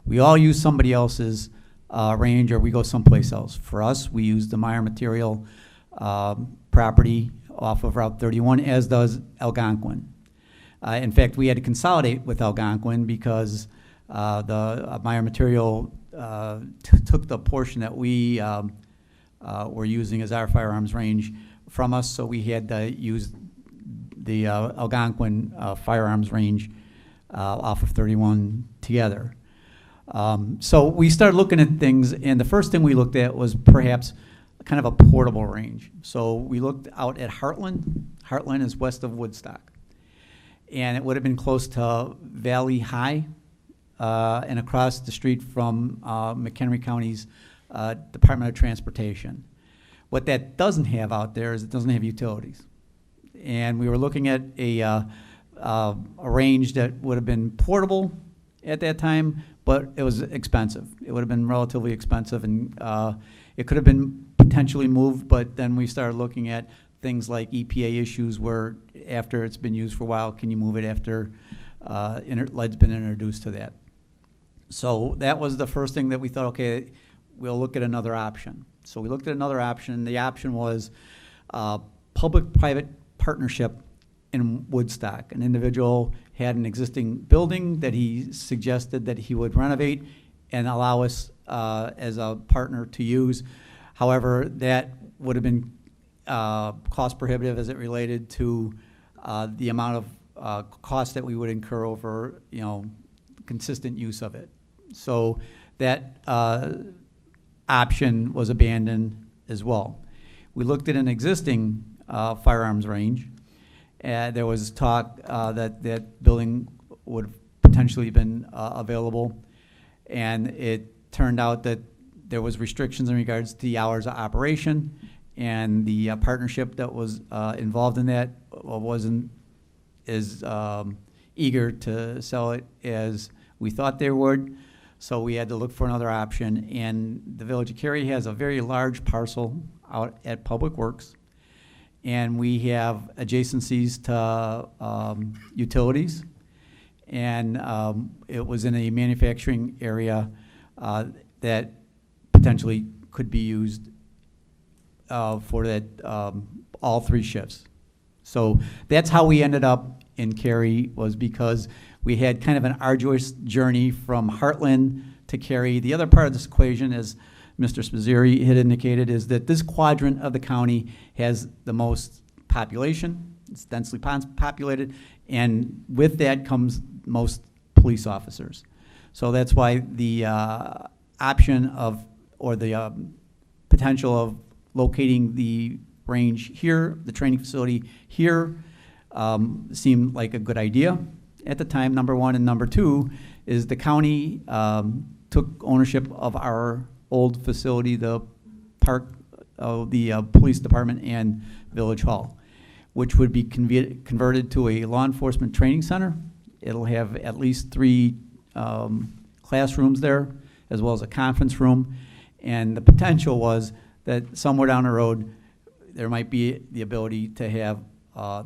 We all use somebody else's range, or we go someplace else. For us, we use the Meyer Material property off of Route 31, as does Algonquin. In fact, we had to consolidate with Algonquin because the Meyer Material took the portion that we were using as our firearms range from us, so we had to use the Algonquin firearms range off of 31 together. So we started looking at things, and the first thing we looked at was perhaps kind of a portable range. So we looked out at Heartland. Heartland is west of Woodstock. And it would have been close to Valley High and across the street from McHenry County's Department of Transportation. What that doesn't have out there is it doesn't have utilities. And we were looking at a range that would have been portable at that time, but it was expensive. It would have been relatively expensive, and it could have been potentially moved, but then we started looking at things like EPA issues where after it's been used for a while, can you move it after lead's been introduced to that? So that was the first thing that we thought, okay, we'll look at another option. So we looked at another option. The option was public-private partnership in Woodstock. An individual had an existing building that he suggested that he would renovate and allow us as a partner to use. However, that would have been cost prohibitive as it related to the amount of cost that we would incur over, consistent use of it. So that option was abandoned as well. We looked at an existing firearms range. There was talk that that building would have potentially been available, and it turned out that there was restrictions in regards to the hours of operation, and the partnership that was involved in that wasn't as eager to sell it as we thought they would. So we had to look for another option, and the Village of Cary has a very large parcel out at Public Works, and we have adjacencies to utilities, and it was in a manufacturing area that potentially could be used for that all three shifts. So that's how we ended up in Cary, was because we had kind of an arduous journey from Heartland to Cary. The other part of this equation, as Mr. Spizziri had indicated, is that this quadrant of the county has the most population. It's densely populated, and with that comes most police officers. So that's why the option of, or the potential of locating the range here, the training facility here, seemed like a good idea at the time, number one. And number two is the county took ownership of our old facility, the park, the police department and village hall, which would be converted to a law enforcement training center. It'll have at least 3 classrooms there, as well as a conference room. And the potential was that somewhere down the road, there might be the ability to have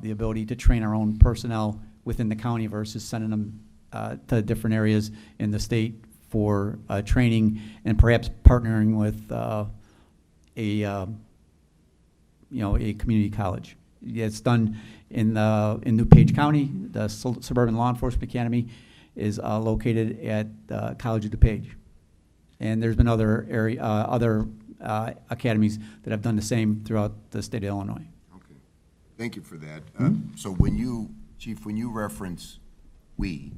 the ability to train our own personnel within the county versus sending them to different areas in the state for training and perhaps partnering with a community college. Yeah, it's done in DuPage County. The Suburban Law Enforcement Academy is located at College of DuPage. And there's been other academies that have done the same throughout the state of Illinois. Okay, thank you for that. So when you, Chief, when you reference "we,"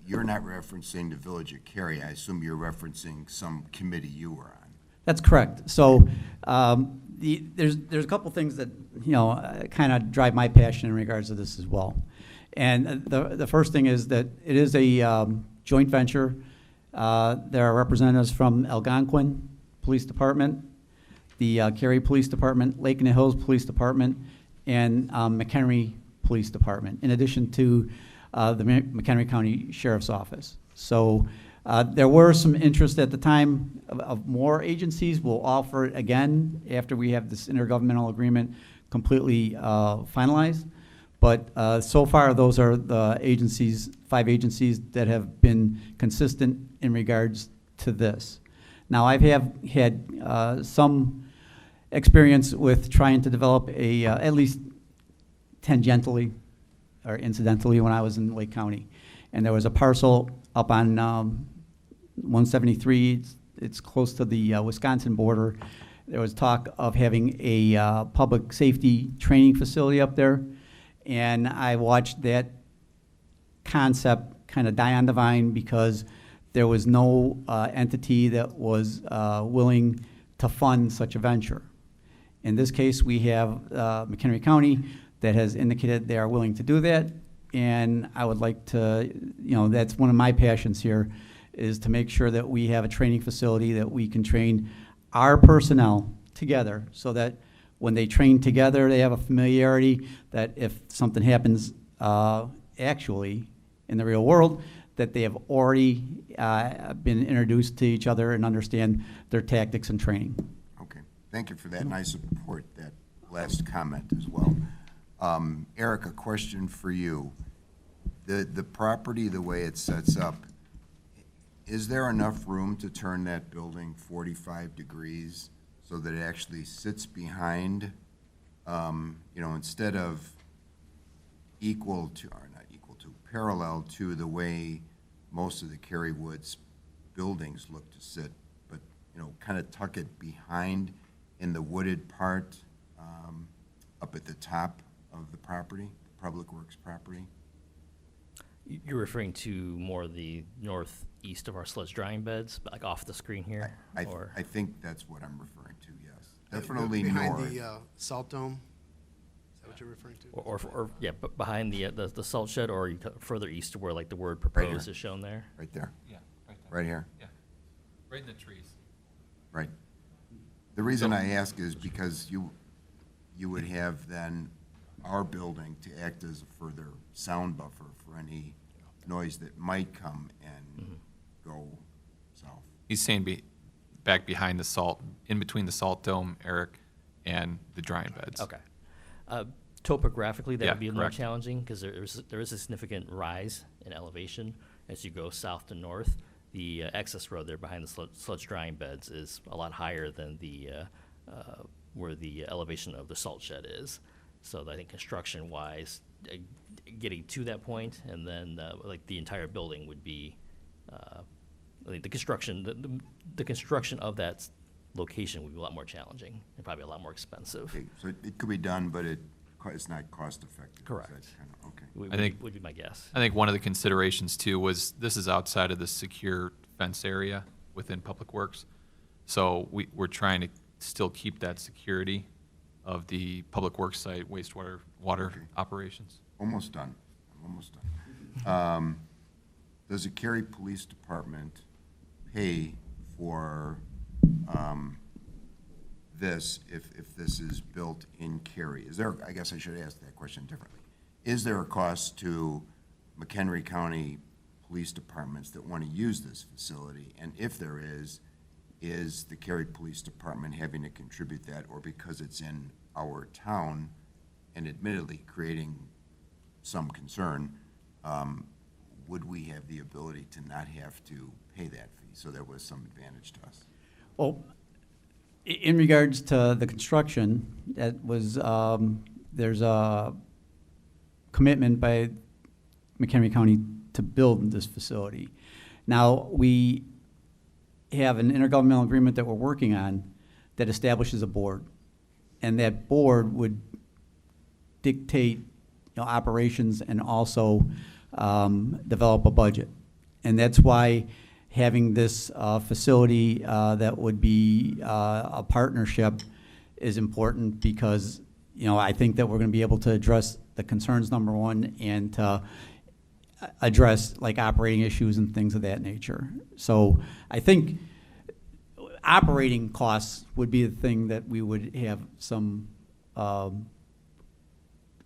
you're not referencing the Village of Cary. I assume you're referencing some committee you were on. That's correct. So there's a couple things that kind of drive my passion in regards to this as well. And the first thing is that it is a joint venture. There are representatives from Algonquin Police Department, the Cary Police Department, Lake and the Hills Police Department, and McHenry Police Department, in addition to the McHenry County Sheriff's Office. So there were some interest at the time of more agencies. We'll offer it again after we have this intergovernmental agreement completely finalized. But so far, those are the agencies, 5 agencies that have been consistent in regards to this. Now, I have had some experience with trying to develop a, at least tangentially or incidentally, when I was in Lake County. And there was a parcel up on 173, it's close to the Wisconsin border. There was talk of having a public safety training facility up there. And I watched that concept kind of die on the vine because there was no entity that was willing to fund such a venture. In this case, we have McHenry County that has indicated they are willing to do that. And I would like to, that's one of my passions here, is to make sure that we have a training facility that we can train our personnel together so that when they train together, they have a familiarity that if something happens actually in the real world, that they have already been introduced to each other and understand their tactics and training. Okay, thank you for that, and I support that last comment as well. Eric, a question for you. The property, the way it sets up, is there enough room to turn that building 45 degrees so that it actually sits behind, instead of equal to, or not equal to, parallel to the way most of the Cary Woods buildings look to sit, but, kind of tuck it behind in the wooded part up at the top of the property, Public Works property? You're referring to more the northeast of our sludge drying beds, like off the screen here? I think that's what I'm referring to, yes. Definitely behind north. the salt dome. Is that what you're referring to? Or yeah, but behind the salt shed, or you further east to where like the word Right proposed here. is shown there? Right there. Yeah, right there. Right here. Yeah, right in the trees. Right. The reason I ask is because you would have then our building to act as a further sound buffer for any noise that might come and go south. He's saying back behind the salt, in between the salt dome, Eric, and the drying beds. Okay. Topographically, that Yeah, would be more correct. challenging because there is a significant rise in elevation as you go south to north. The access road there behind the sludge drying beds is a lot higher than the where the elevation of the salt shed is. So I think construction-wise, getting to that point, and then like the entire building would be, I think the construction of that location would be a lot more challenging and probably a lot more expensive. Okay, so it could be done, but it's not cost effective. Correct. Okay. I think would be my guess. I think one of the considerations too was this is outside of the secure fence area within Public Works. So we're trying to still keep that security of the Public Works site, wastewater, water operations. Almost done. I'm almost done. Does the Cary Police Department pay for this if this is built in Cary? Is there, I guess I should ask that question differently. Is there a cost to McHenry County police departments that want to use this facility? And if there is the Cary Police Department having to contribute that, or because it's in our town, and admittedly creating some concern, would we have the ability to not have to pay that fee? So there was some advantage to us. Well, in regards to the construction, that was, there's a commitment by McHenry County to build this facility. Now, we have an intergovernmental agreement that we're working on that establishes a board. And that board would dictate, operations and also develop a budget. And that's why having this facility that would be a partnership is important, because, I think that we're going to be able to address the concerns, number one, and to address like operating issues and things of that nature. So I think operating costs would be the thing that we would have some,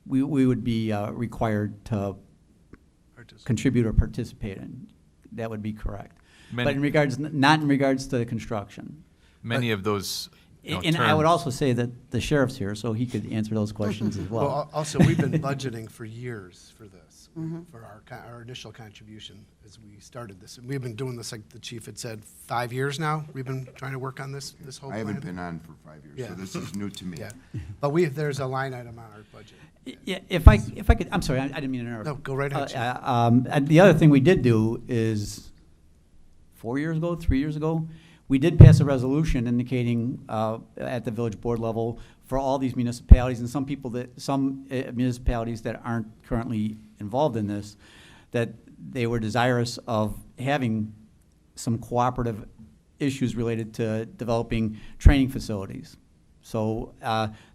we would be required to contribute or participate in. That would be correct. But in regards, not in regards to the construction. Many of those, And I would also say that the sheriff's here, so he could answer those questions as well. Well, also, we've been budgeting for years for this, for our initial contribution as we started this. And we've been doing this, like the chief had said, 5 years now. We've been trying to work on this whole I plan. haven't been on for 5 years, Yeah. so this is new to me. Yeah, but there's a line item on our budget. Yeah, if I could, I'm sorry, I didn't mean to interrupt. No, go right ahead, Chief. And the other thing we did do is 3 years ago, we did pass a resolution indicating at the village board level for all these municipalities and some municipalities that aren't currently involved in this, that they were desirous of having some cooperative issues related to developing training facilities. So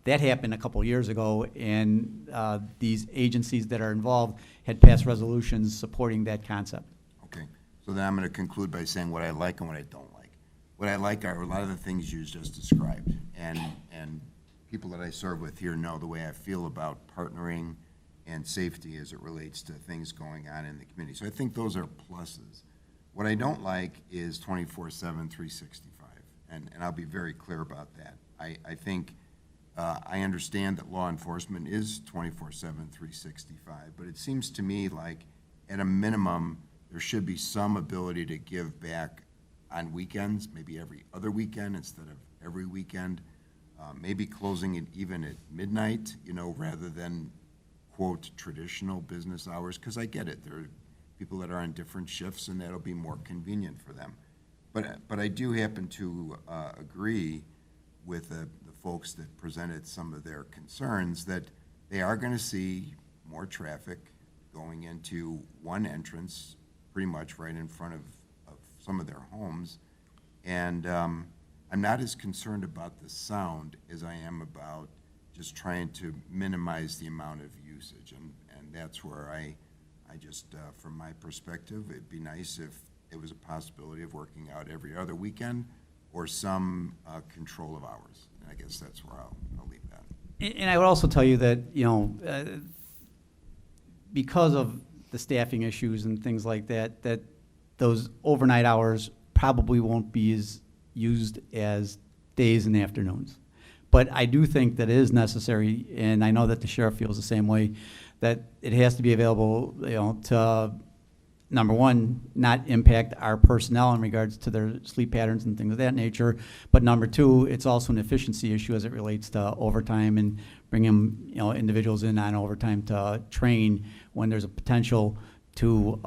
that happened a couple of years ago, and these agencies that are involved had passed resolutions supporting that concept. Okay, so then I'm going to conclude by saying what I like and what I don't like. What I like are a lot of the things you just described, and people that I serve with here know the way I feel about partnering and safety as it relates to things going on in the community. So I think those are pluses. What I don't like is 24/7, 365, and I'll be very clear about that. I think I understand that law enforcement is 24/7, 365, but it seems to me like at a minimum there should be some ability to give back on weekends, maybe every other weekend instead of every weekend, maybe closing it even at midnight, rather than, quote, traditional business hours, because I get it. There are people that are on different shifts, and that'll be more convenient for them. But I do happen to agree with the folks that presented some of their concerns that they are going to see more traffic going into one entrance pretty much right in front of some of their homes. And I'm not as concerned about the sound as I am about just trying to minimize the amount of usage. And that's where I just, from my perspective, it'd be nice if it was a possibility of working out every other weekend or some control of hours. And I guess that's where I'll leave that. And I would also tell you that, because of the staffing issues and things like that, that those overnight hours probably won't be as used as days and afternoons. But I do think that it is necessary, and I know that the sheriff feels the same way, that it has to be available, to, number one, not impact our personnel in regards to their sleep patterns and things of that nature. But number two, it's also an efficiency issue as it relates to overtime and bringing, individuals in on overtime to train when there's a potential to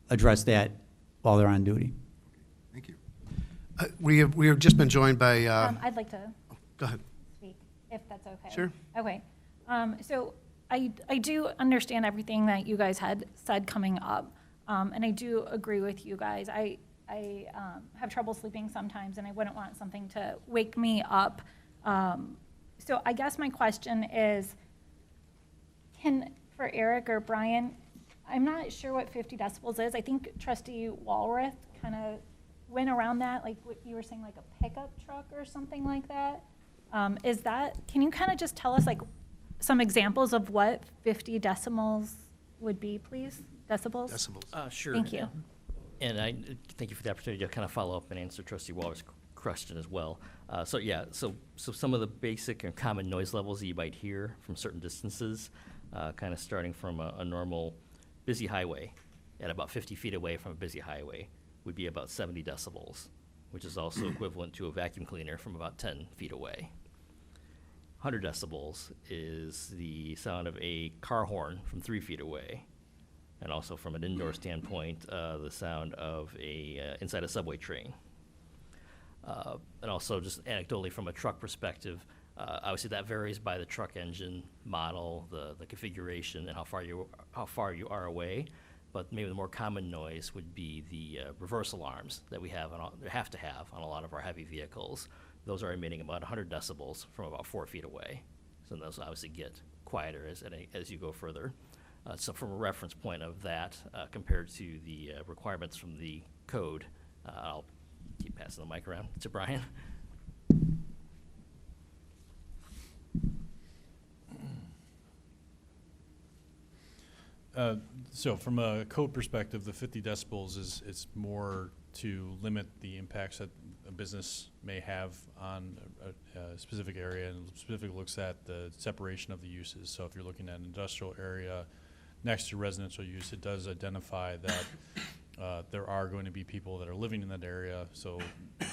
address that while they're on duty. Thank you. We have just been joined by. I'd like to Go ahead. speak, if that's okay. Sure. Okay. So I do understand everything that you guys had said coming up, and I do agree with you guys. I have trouble sleeping sometimes, and I wouldn't want something to wake me up. So I guess my question is, for Eric or Brian, I'm not sure what 50 decibels is. I think Trustee Walrath kind of went around that, like what you were saying, like a pickup truck or something like that. Can you kind of just tell us like some examples of what 50 decibels would be, please? Decibels? Sure. Thank you. And I thank you for the opportunity to kind of follow up and answer Trustee Waller's question as well. So yeah, so some of the basic and common noise levels that you might hear from certain distances, kind of starting from a normal busy highway at about 50 feet away from a busy highway would be about 70 decibels, which is also equivalent to a vacuum cleaner from about 10 feet away. 100 decibels is the sound of a car horn from 3 feet away. And also from an indoor standpoint, the sound of inside a subway train. And also just anecdotally from a truck perspective, obviously that varies by the truck engine model, the configuration, and how far you are away. But maybe the more common noise would be the reverse alarms that we have have to have on a lot of our heavy vehicles. Those are emitting about 100 decibels from about 4 feet away. So those obviously get quieter as you go further. So from a reference point of that, compared to the requirements from the code, I'll keep passing the mic around to Brian. So from a code perspective, the 50 decibels is more to limit the impacts that a business may have on a specific area, and specifically looks at the separation of the uses. So if you're looking at an industrial area next to residential use, it does identify that there are going to be people that are living in that area, so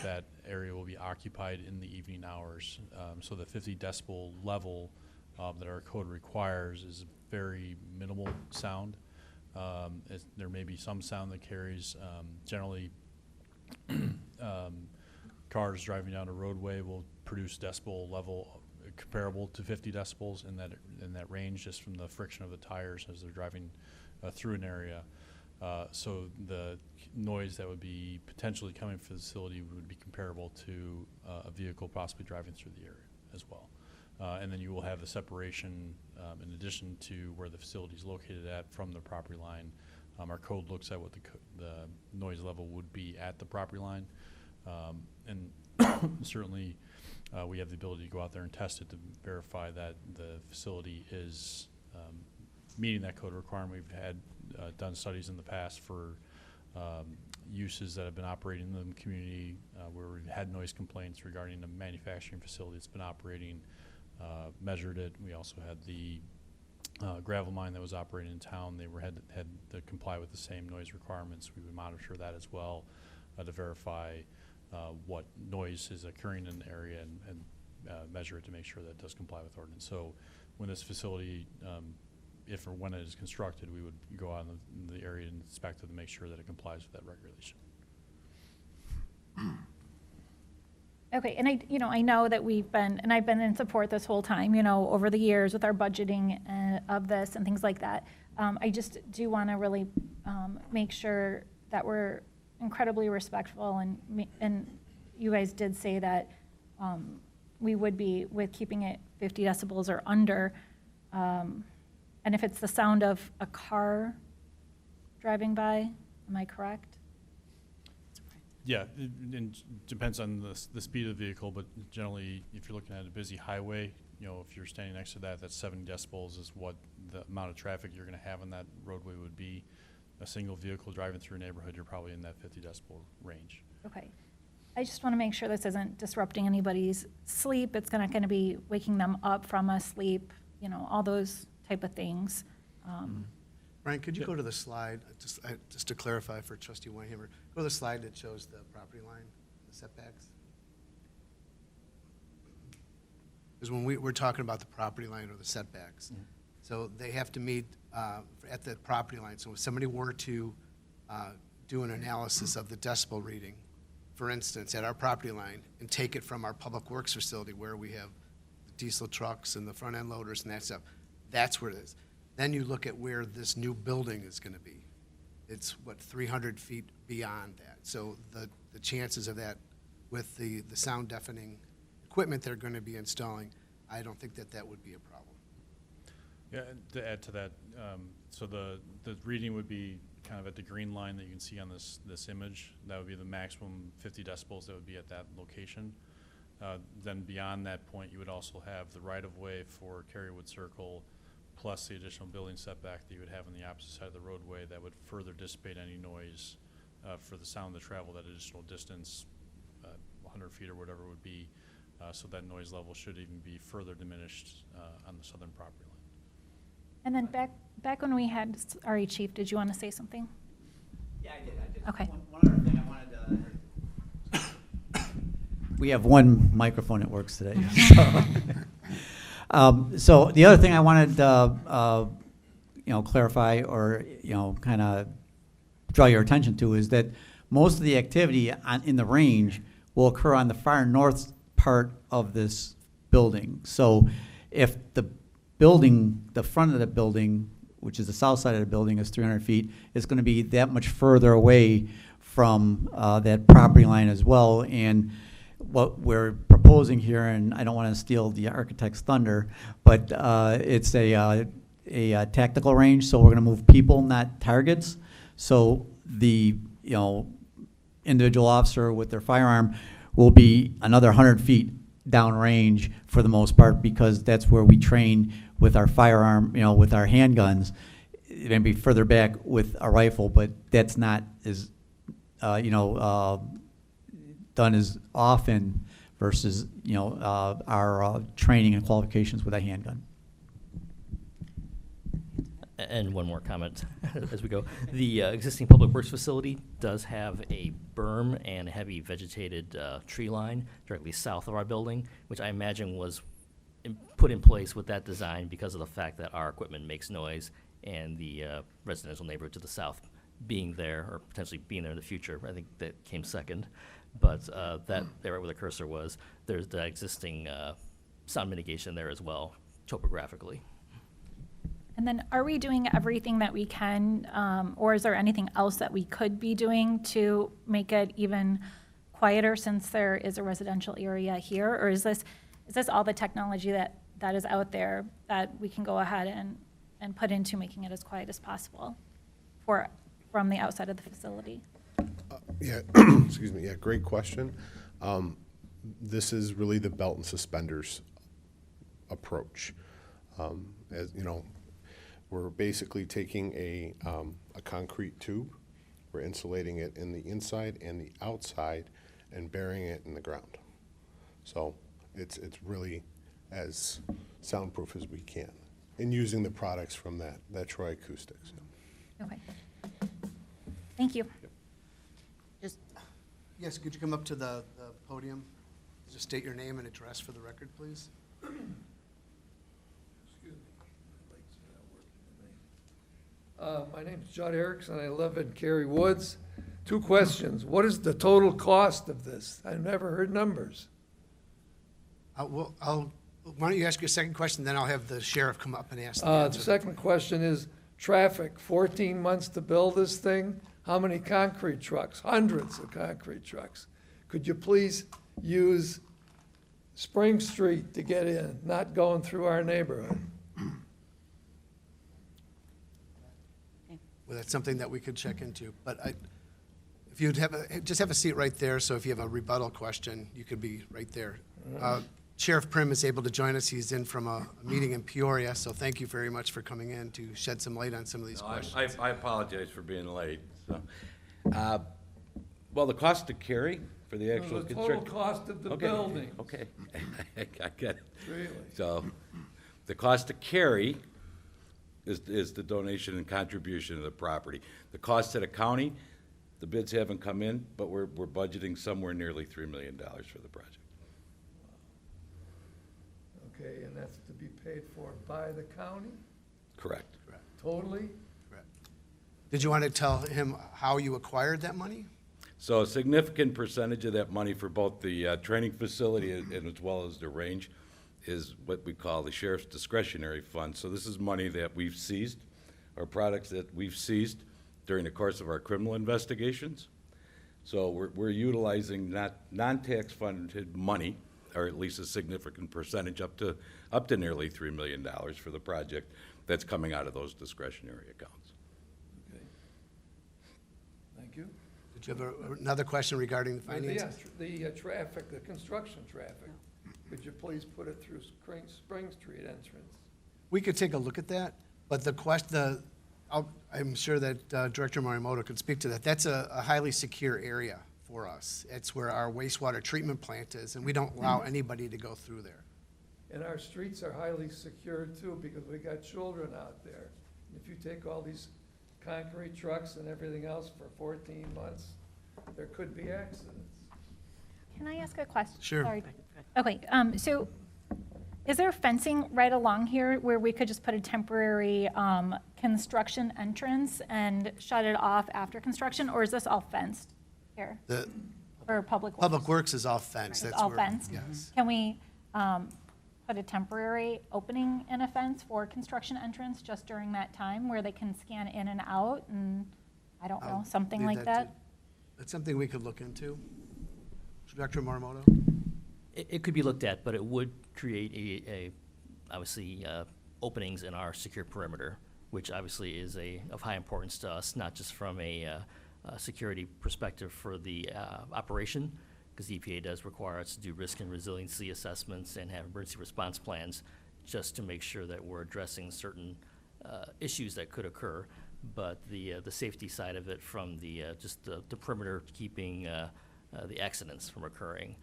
that area will be occupied in the evening hours. So the 50 decibel level that our code requires is very minimal sound. There may be some sound that carries. Generally, cars driving down a roadway will produce decibel level comparable to 50 decibels in that range, just from the friction of the tires as they're driving through an area. So the noise that would be potentially coming from the facility would be comparable to a vehicle possibly driving through the area as well. And then you will have the separation in addition to where the facility is located at from the property line. Our code looks at what the noise level would be at the property line. And certainly we have the ability to go out there and test it to verify that the facility is meeting that code requirement. We've had done studies in the past for uses that have been operating in the community where we've had noise complaints regarding a manufacturing facility that's been operating, measured it. We also had the gravel mine that was operating in town. They had to comply with the same noise requirements. We would monitor that as well to verify what noise is occurring in the area and measure it to make sure that it does comply with ordinance. So when this facility, if or when it is constructed, we would go out in the area and inspect it to make sure that it complies with that regulation. Okay, and I know that I've been in support this whole time, over the years with our budgeting of this and things like that. I just do want to really make sure that we're incredibly respectful, and you guys did say that we would be with keeping it 50 decibels or under. And if it's the sound of a car driving by, am I correct? Yeah, it depends on the speed of the vehicle, but generally, if you're looking at a busy highway, if you're standing next to that, that's 70 decibels is what the amount of traffic you're going to have on that roadway would be. A single vehicle driving through a neighborhood, you're probably in that 50 decibel range. Okay. I just want to make sure this isn't disrupting anybody's sleep. It's not going to be waking them up from a sleep, all those type of things. Brian, could you go to the slide, just to clarify for Trustee Weinhammer, go to the slide that shows the property line, the setbacks? Because when we're talking about the property line or the setbacks, so they have to meet at the property line. So if somebody were to do an analysis of the decibel reading, for instance, at our property line, and take it from our public works facility where we have the diesel trucks and the front end loaders and that stuff, that's where it is. Then you look at where this new building is going to be. It's, 300 feet beyond that. So the chances of that with the sound deafening equipment they're going to be installing, I don't think that would be a problem. Yeah, and to add to that, so the reading would be kind of at the green line that you can see on this image. That would be the maximum 50 decibels that would be at that location. Then beyond that point, you would also have the right-of-way for Carywood Circle, plus the additional building setback that you would have on the opposite side of the roadway that would further dissipate any noise for the sound to travel that additional distance, 100 feet or whatever it would be. So that noise level should even be further diminished on the southern property line. And then back when we had, sorry, Chief, did you want to say something? Yeah, I did. Okay. One other thing I wanted to. We have one microphone that works today. So the other thing I wanted to, clarify or, kind of draw your attention to is that most of the activity in the range will occur on the far north part of this building. So if the front of the building, which is the south side of the building, is 300 feet, it's going to be that much further away from that property line as well. And what we're proposing here, and I don't want to steal the architect's thunder, but it's a tactical range, so we're going to move people, not targets. So the individual officer with their firearm will be another 100 feet downrange for the most part, because that's where we train with our firearm, with our handguns. It may be further back with a rifle, but that's not as, done as often versus, our training and qualifications with a handgun. And one more comment as we go. The existing public works facility does have a berm and heavy vegetated tree line directly south of our building, which I imagine was put in place with that design because of the fact that our equipment makes noise, and the residential neighborhood to the south being there, or potentially being there in the future. I think that came second. But that there right where the cursor was, there's the existing sound mitigation there as well, topographically. And then are we doing everything that we can, or is there anything else that we could be doing to make it even quieter, since there is a residential area here? Or is this all the technology that is out there that we can go ahead and put into making it as quiet as possible from the outside of the facility? Yeah, excuse me. Yeah, great question. This is really the belt and suspenders approach. As you know, we're basically taking a concrete tube, we're insulating it in the inside and the outside, and burying it in the ground. So it's really as soundproof as we can, and using the products from that Troy Acoustics. Okay. Thank you. Yes, could you come up to the podium? Just state your name and address for the record, please. My name's Judd Erickson. I live in Cary Woods. 2 questions. What is the total cost of this? I've never heard numbers. Why don't you ask your second question, then I'll have the sheriff come up and ask. The second question is traffic. 14 months to build this thing. How many concrete trucks? Hundreds of concrete trucks. Could you please use Spring Street to get in, not going through our neighborhood? Well, that's something that we could check into, but if you'd just have a seat right there, so if you have a rebuttal question, you could be right there. Sheriff Prim is able to join us. He's in from a meeting in Peoria, so thank you very much for coming in to shed some light on some of these questions. I apologize for being late. So, well, the cost to carry for the actual The construction. total cost of the building. Okay, I get it. Really? So, the cost to carry is the donation and contribution of the property. The cost to the county, the bids haven't come in, but we're budgeting somewhere nearly $3 million for the project. Okay, and that's to be paid for by the county, Correct. totally? Did you want to tell him how you acquired that money? So a significant percentage of that money for both the training facility and as well as the range is what we call the Sheriff's Discretionary Fund. So this is money that we've seized, or products that we've seized during the course of our criminal investigations. So we're utilizing non-tax funded money, or at least a significant percentage, up to nearly $3 million for the project that's coming out of those discretionary accounts. Okay. Thank you. Did you have another question regarding the finances? The traffic, the construction traffic, could you please put it through Spring Street entrance? We could take a look at that, but I'm sure that Director Morimoto could speak to that. That's a highly secure area for us. It's where our wastewater treatment plant is, and we don't allow anybody to go through there. And our streets are highly secured too, because we got children out there. If you take all these concrete trucks and everything else for 14 months, there could be accidents. Can I ask a question? Sure. Sorry. Okay, so is there fencing right along here where we could just put a temporary construction entrance and shut it off after construction, or is this all fenced here The for public works? Public Works is all fenced. It's That's all where- fenced? Yes. Can we put a temporary opening in a fence for construction entrance just during that time where they can scan in and out and, I don't know, something leave like that to- that? That's something we could look into. Director Morimoto? It could be looked at, but it would create obviously, openings in our secure perimeter, which obviously is of high importance to us, not just from a security perspective for the operation, because the EPA does require us to do risk and resiliency assessments and have emergency response plans just to make sure that we're addressing certain issues that could occur. But the safety side of it from just the perimeter keeping the accidents from occurring.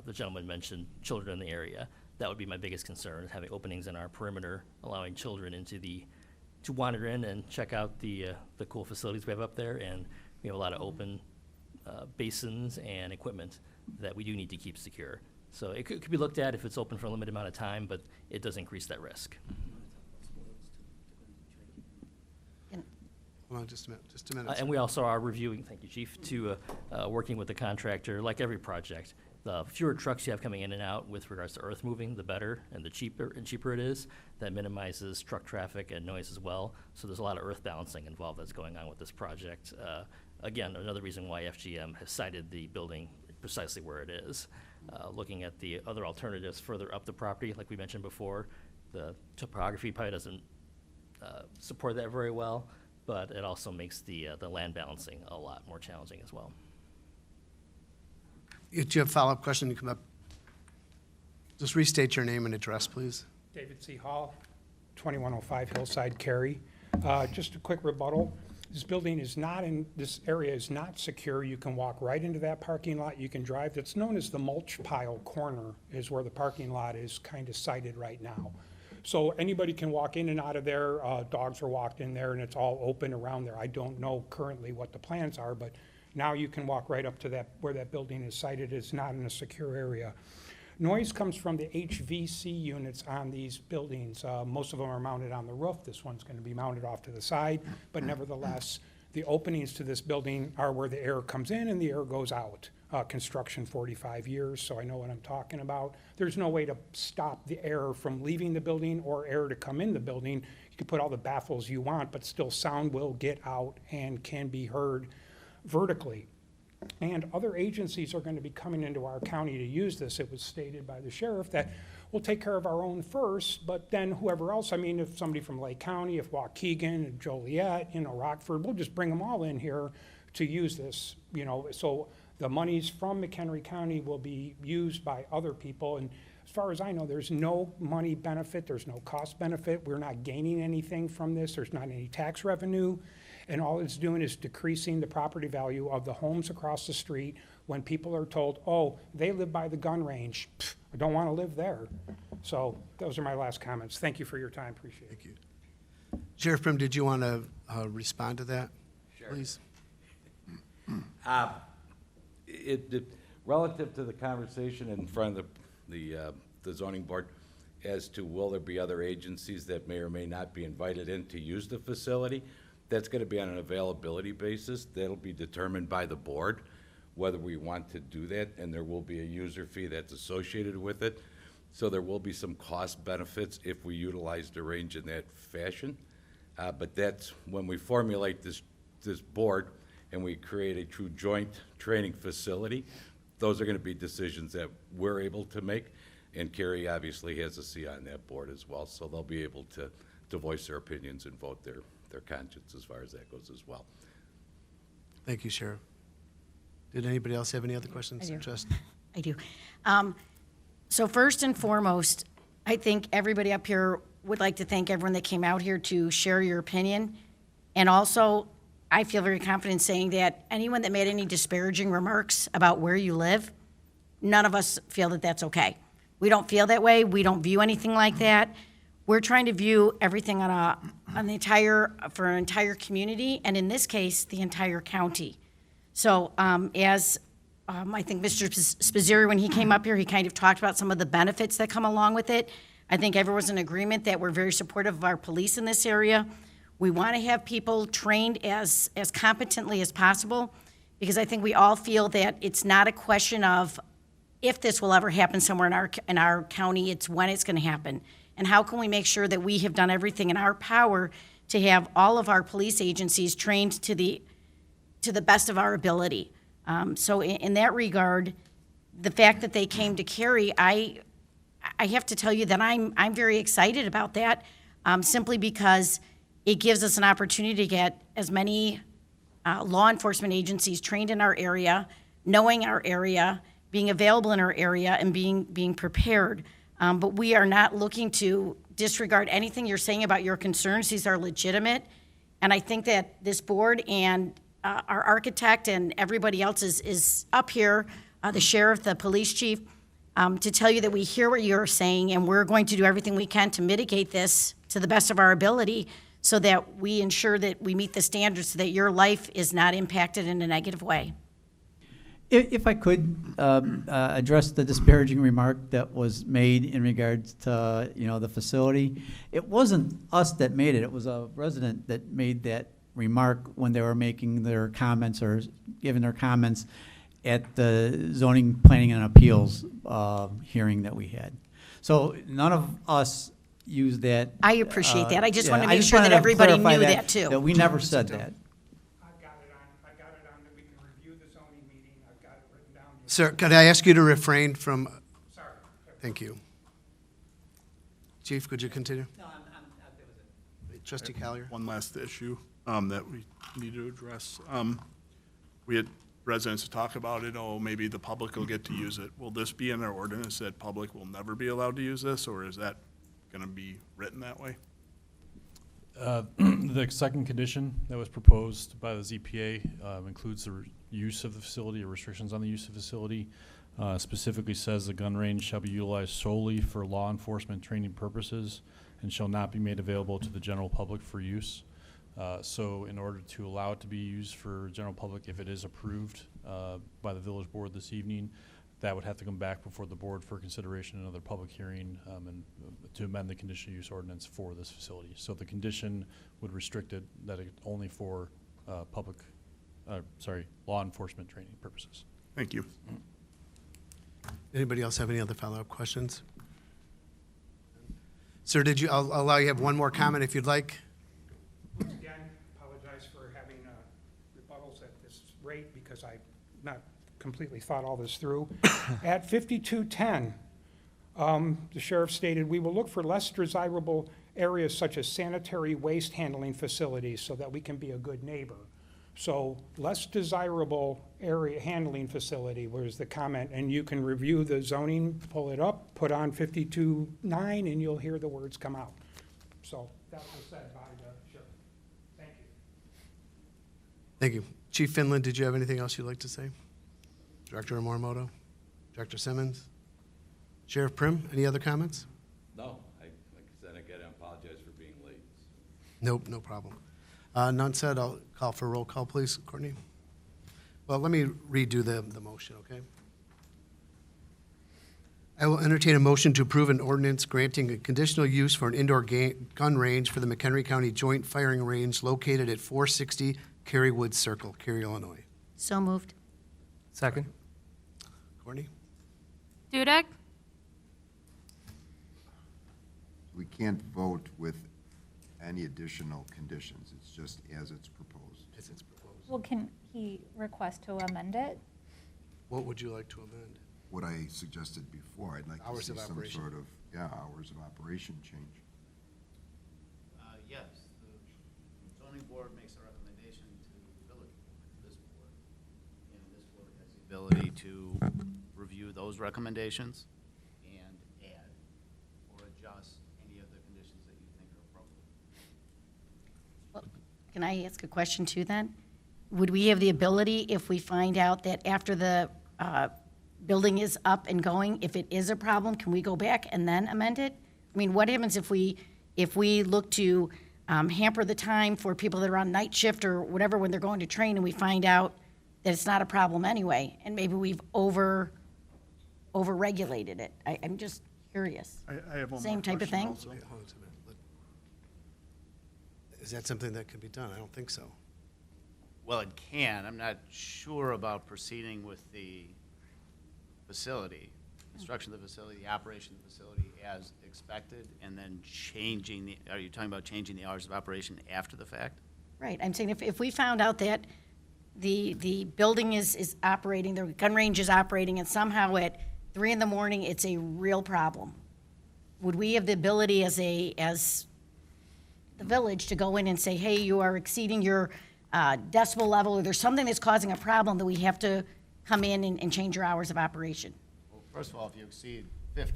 The gentleman mentioned children in the area. That would be my biggest concern, is having openings in our perimeter, allowing children to wander in and check out the cool facilities we have up there. And we have a lot of open basins and equipment that we do need to keep secure. So it could be looked at if it's open for a limited amount of time, but it does increase that risk. Hold on just a minute. And we also are reviewing, thank you, Chief, working with the contractor, like every project. The fewer trucks you have coming in and out with regards to earth moving, the better, and the cheaper it is. That minimizes truck traffic and noise as well. So there's a lot of earth balancing involved that's going on with this project. Again, another reason why FGM has cited the building precisely where it is. Looking at the other alternatives further up the property, like we mentioned before, the topography probably doesn't support that very well, but it also makes the land balancing a lot more challenging as well. If you have a follow-up question, you come up. Just restate your name and address, please. David C. Hall, 2105 Hillside, Cary. Just a quick rebuttal. This area is not secure. You can walk right into that parking lot. You can drive. It's known as the mulch pile corner is where the parking lot is kind of sited right now. So anybody can walk in and out of there. Dogs are walked in there and it's all open around there. I don't know currently what the plans are, but now you can walk right up to that, where that building is sited. It's not in a secure area. Noise comes from the HVC units on these buildings. Most of them are mounted on the roof. This one's going to be mounted off to the side, but nevertheless, the openings to this building are where the air comes in and the air goes out. Construction 45 years, so I know what I'm talking about. There's no way to stop the air from leaving the building or air to come in the building. You can put all the baffles you want, but still sound will get out and can be heard vertically. And other agencies are going to be coming into our county to use this. It was stated by the sheriff that we'll take care of our own first, but then whoever else, I mean, if somebody from Lake County, if Waukegan and Joliet, Rockford, we'll just bring them all in here to use this, so the monies from McHenry County will be used by other people. And as far as I know, there's no money benefit, there's no cost benefit. We're not gaining anything from this. There's not any tax revenue. And all it's doing is decreasing the property value of the homes across the street when people are told, oh, they live by the gun range. Pfft, I don't want to live there. So those are my last comments. Thank you for your time. Appreciate it. Thank you. Sheriff Prim, did you want to respond to that? Sure. Please. Relative to the conversation in front of the zoning board as to will there be other agencies that may or may not be invited in to use the facility, that's going to be on an availability basis. That'll be determined by the board whether we want to do that, and there will be a user fee that's associated with it. So there will be some cost benefits if we utilize the range in that fashion. But that's when we formulate this board and we create a true joint training facility, those are going to be decisions that we're able to make. And Cary obviously has a seat on that board as well, so they'll be able to voice their opinions and vote their conscience as far as that goes as well. Thank you, Sheriff. Did anybody else have any other questions? I do. Just I do. So first and foremost, I think everybody up here would like to thank everyone that came out here to share your opinion. And also, I feel very confident saying that anyone that made any disparaging remarks about where you live, none of us feel that that's okay. We don't feel that way. We don't view anything like that. We're trying to view everything for an entire community, and in this case, the entire county. So as I think Mr. Spizziri, when he came up here, he kind of talked about some of the benefits that come along with it. I think everyone's in agreement that we're very supportive of our police in this area. We want to have people trained as competently as possible, because I think we all feel that it's not a question of if this will ever happen somewhere in our county, it's when it's going to happen. And how can we make sure that we have done everything in our power to have all of our police agencies trained to the best of our ability. So in that regard, the fact that they came to Cary, I have to tell you that I'm very excited about that, simply because it gives us an opportunity to get as many law enforcement agencies trained in our area, knowing our area, being available in our area, and being prepared. But we are not looking to disregard anything you're saying about your concerns. These are legitimate. And I think that this board and our architect and everybody else is up here, the sheriff, the police chief, to tell you that we hear what you're saying, and we're going to do everything we can to mitigate this to the best of our ability so that we ensure that we meet the standards so that your life is not impacted in a negative way. If I could address the disparaging remark that was made in regards to, the facility. It wasn't us that made it. It was a resident that made that remark when they were making their comments or giving their comments at the zoning, planning, and appeals hearing that we had. So none of us used that. I appreciate that. I just want to I make sure wanted that to everybody knew clarify that too. That we never said that. I got it on that we can review the zoning meeting. I've got it written down. Sir, could I ask you to refrain from? Sorry. Thank you. Chief, could you continue? No, Trustee Collier. One last issue that we need to address. We had residents talk about it, maybe the public will get to use it. Will this be in our ordinance that public will never be allowed to use this, or is that going to be written that way? The second condition that was proposed by the ZPA includes the use of the facility or restrictions on the use of the facility. Specifically says the gun range shall be utilized solely for law enforcement training purposes and shall not be made available to the general public for use. So in order to allow it to be used for general public, if it is approved by the village board this evening, that would have to come back before the board for consideration in another public hearing and to amend the conditional use ordinance for this facility. So the condition would restrict it that it only for law enforcement training purposes. Thank you. Anybody else have any other follow-up questions? Sir, I'll allow you to have one more comment if you'd like. Once again, apologize for having rebuttals at this rate because I've not completely thought all this through. At 5210, the sheriff stated, we will look for less desirable areas such as sanitary waste handling facilities so that we can be a good neighbor. So less desirable area handling facility was the comment, and you can review the zoning, pull it up, put on 52.9, and you'll hear the words come out. So that was said by the sheriff. Thank you. Thank you. Chief Finland, did you have anything else you'd like to say? Director Morimoto? Director Simmons? Sheriff Prim, any other comments? No, like I said, again, I apologize for being late. Nope, no problem. None said, I'll call for a roll call, please. Courtney? Well, let me redo the motion, okay? I will entertain a motion to approve an ordinance granting a conditional use for an indoor gun range for the McHenry County Joint Firing Range located at 460 Cary Woods Circle, Cary, Illinois. So moved. Second. Courtney? Dudek, We can't vote with any additional conditions. It's just as it's proposed. As it's proposed. Well, can he request to amend it? What would you like to amend? What I suggested before, I'd like to Hours see of some operation. sort of, hours of operation change. Yes, the zoning board makes a recommendation to the village board, this board, and this board has the ability to review those recommendations and add or adjust any of the conditions that you think are appropriate. Can I ask a question too then? would we have the ability, if we find out that after the building is up and going, if it is a problem, can we go back and then amend it? I mean, what happens if we look to hamper the time for people that are on night shift or whatever when they're going to train, and we find out that it's not a problem anyway, and maybe we've over-regulated it? I'm just curious. I have one more Same type of thing? question also. Hold on a minute. Is that something that can be done? I don't think so. Well, it can. I'm not sure about proceeding with the facility, construction of the facility, the operation of the facility as expected, and then changing are you talking about changing the hours of operation after the fact? Right, I'm saying if we found out that the building is operating, the gun range is operating, and somehow at 3 in the morning, it's a real problem, would we have the ability as the village to go in and say, hey, you are exceeding your decibel level, or there's something that's causing a problem that we have to come in and change your hours of operation? Well, first of all, if you exceed 50.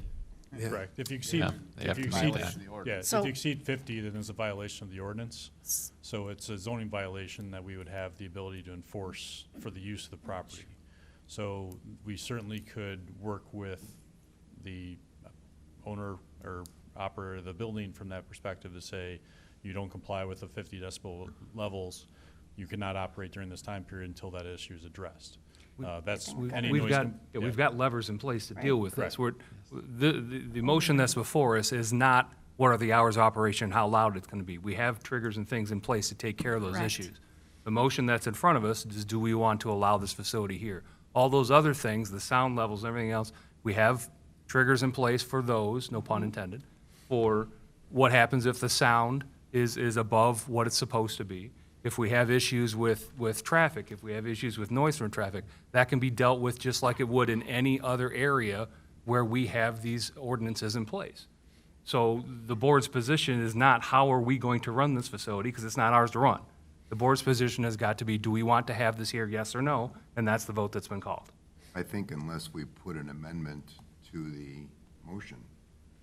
Correct. If you exceed, Yeah, they have to exceed that. if you exceed 50, then it's a violation of the ordinance. So it's a zoning violation that we would have the ability to enforce for the use of the property. So we certainly could work with the owner or operator of the building from that perspective to say, you don't comply with the 50 decibel levels, you cannot operate during this time period until that issue is addressed. That's any We've noise. got, we've got levers in place to deal with this. Correct. The motion that's before us is not what are the hours of operation, how loud it's gonna be. We have triggers and things in place to take care of those Correct. issues. The motion that's in front of us is, do we want to allow this facility here? All those other things, the sound levels, everything else, we have triggers in place for those, no pun intended, for what happens if the sound is above what it's supposed to be. If we have issues with traffic, if we have issues with noise from traffic, that can be dealt with just like it would in any other area where we have these ordinances in place. So the board's position is not how are we going to run this facility, because it's not ours to run. The board's position has got to be, do we want to have this here, yes or no? And that's the vote that's been called. I think unless we put an amendment to the motion,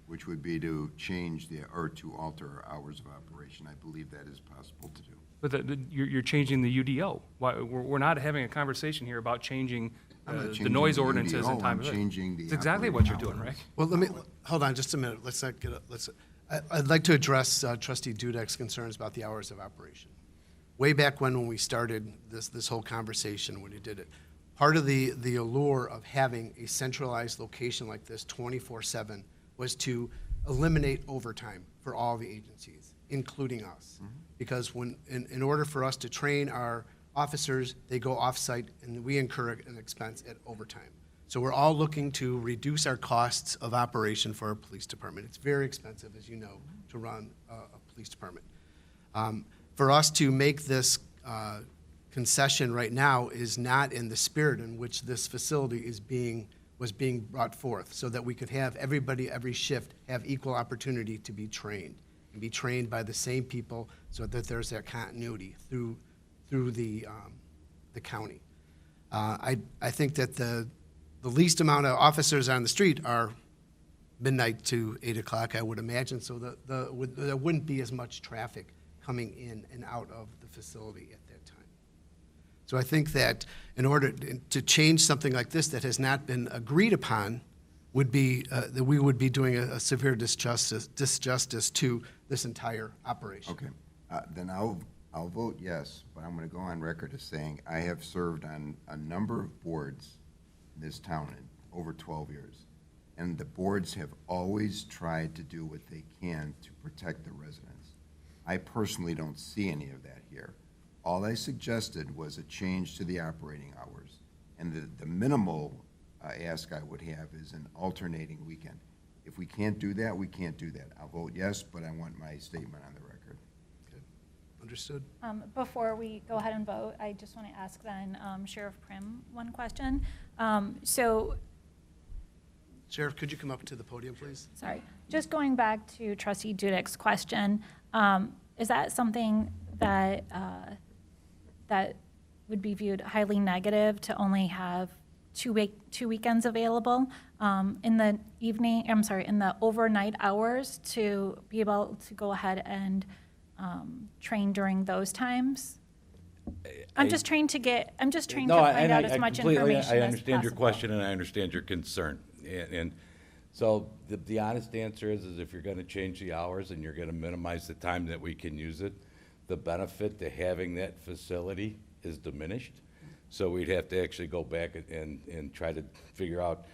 which would be to change or to alter our hours of operation, I believe that is possible to do. But you're changing the UDO. We're not having a conversation here about changing I'm not the changing noise the ordinances UDO, in time I'm of it. changing the It's exactly what you're operating doing, hours. Rick. Well, let me, hold on just a minute. Let's not get, I'd like to address Trustee Dudek's concerns about the hours of operation. Way back when we started this whole conversation, when you did it, part of the allure of having a centralized location like this 24/7 was to eliminate overtime for all the agencies, including us. Because in order for us to train our officers, they go off-site and we incur an expense at overtime. So we're all looking to reduce our costs of operation for our police department. It's very expensive, as you know, to run a police department. For us to make this concession right now is not in the spirit in which this facility was being brought forth, so that we could have everybody, every shift, have equal opportunity to be trained, and be trained by the same people, so that there's that continuity through the county. I think that the least amount of officers on the street are midnight to 8 o'clock, I would imagine, so there wouldn't be as much traffic coming in and out of the facility at that time. So I think that in order to change something like this that has not been agreed upon would be, that we would be doing a severe disjustice to this entire operation. Okay, then I'll vote yes, but I'm going to go on record as saying I have served on a number of boards in this town in over 12 years, and the boards have always tried to do what they can to protect the residents. I personally don't see any of that here. All I suggested was a change to the operating hours, and the minimal ask I would have is an alternating weekend. If we can't do that, we can't do that. I'll vote yes, but I want my statement on the record. Good. Understood? Before we go ahead and vote, I just want to ask then Sheriff Prim one question. Sheriff, could you come up to the podium, please? Sorry, just going back to Trustee Dudek's question, is that something that that would be viewed highly negative to only have two weekends available in the evening? I'm sorry, in the overnight hours to be able to go ahead and train during those times? I'm just trying to No, find out I as much completely- information as I understand your possible. question and I understand your concern. And so the honest answer is if you're gonna change the hours and you're gonna minimize the time that we can use it, the benefit to having that facility is diminished. So we'd have to actually go back and try to figure out,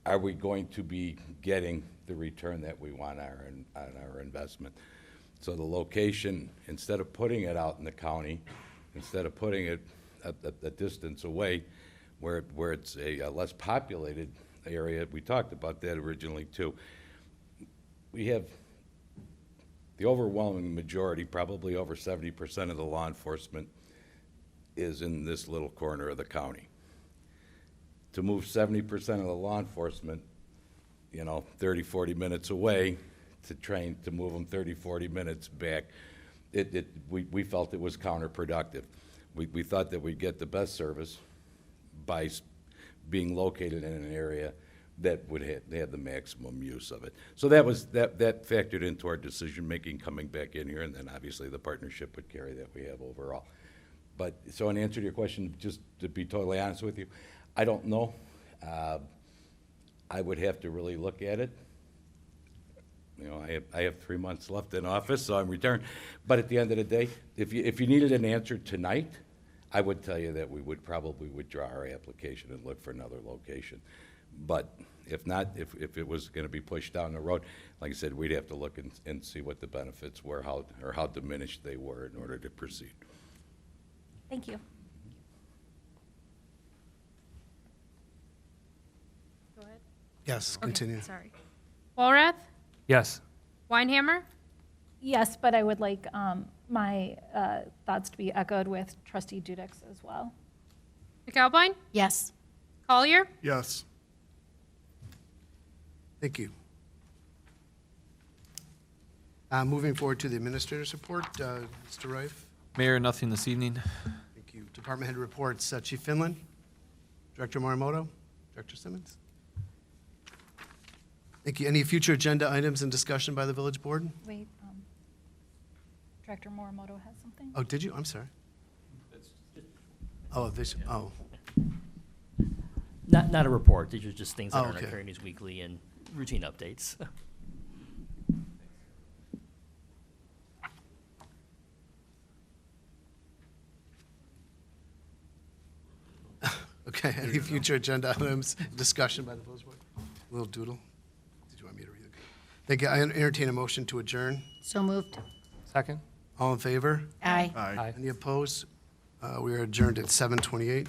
are we going to be getting the return that we want on our investment? So the location, instead of putting it out in the county, instead of putting it a distance away, where it's a less populated area, we talked about that originally too. We have the overwhelming majority, probably over 70% of the law enforcement is in this little corner of the county. To move 70% of the law enforcement, 30, 40 minutes away to move them 30, 40 minutes back, we felt it was counterproductive. We thought that we'd get the best service by being located in an area that would have the maximum use of it. So that factored into our decision-making coming back in here, and then obviously the partnership with Cary that we have overall. But, so in answer to your question, just to be totally honest with you, I don't know. I would have to really look at it. I have 3 months left in office, so I'm retiring. But at the end of the day, if you needed an answer tonight, I would tell you that we would probably withdraw our application and look for another location. But if not, if it was gonna be pushed down the road, like I said, we'd have to look and see what the benefits were, how diminished they were in order to proceed. Thank you. Go ahead. Yes, Okay, continue. Sorry. Walrath? Yes. Weinhammer? Yes, but I would like my thoughts to be echoed with trustee Dudek's as well. McAlpine? Yes. Collier? Yes. Thank you. Moving forward to the administrator's report, Mr. Reif. Mayor, nothing this evening. Thank you. Department head reports, Chief Finland, Director Morimoto, Director Simmons. Thank you. Any future agenda items and discussion by the village board? Wait, Director Morimoto has something? Oh, did you? I'm sorry. Oh, this, oh. Not a report. These are just things that Oh, are in okay. our News Weekly and routine updates. Okay, any future agenda items, discussion by the village board? Little doodle. Did you want me to read it? Thank you. I entertain a motion to adjourn. So moved. Second? All in favor? Aye. Aye. Any opposed? We are adjourned at 7:28.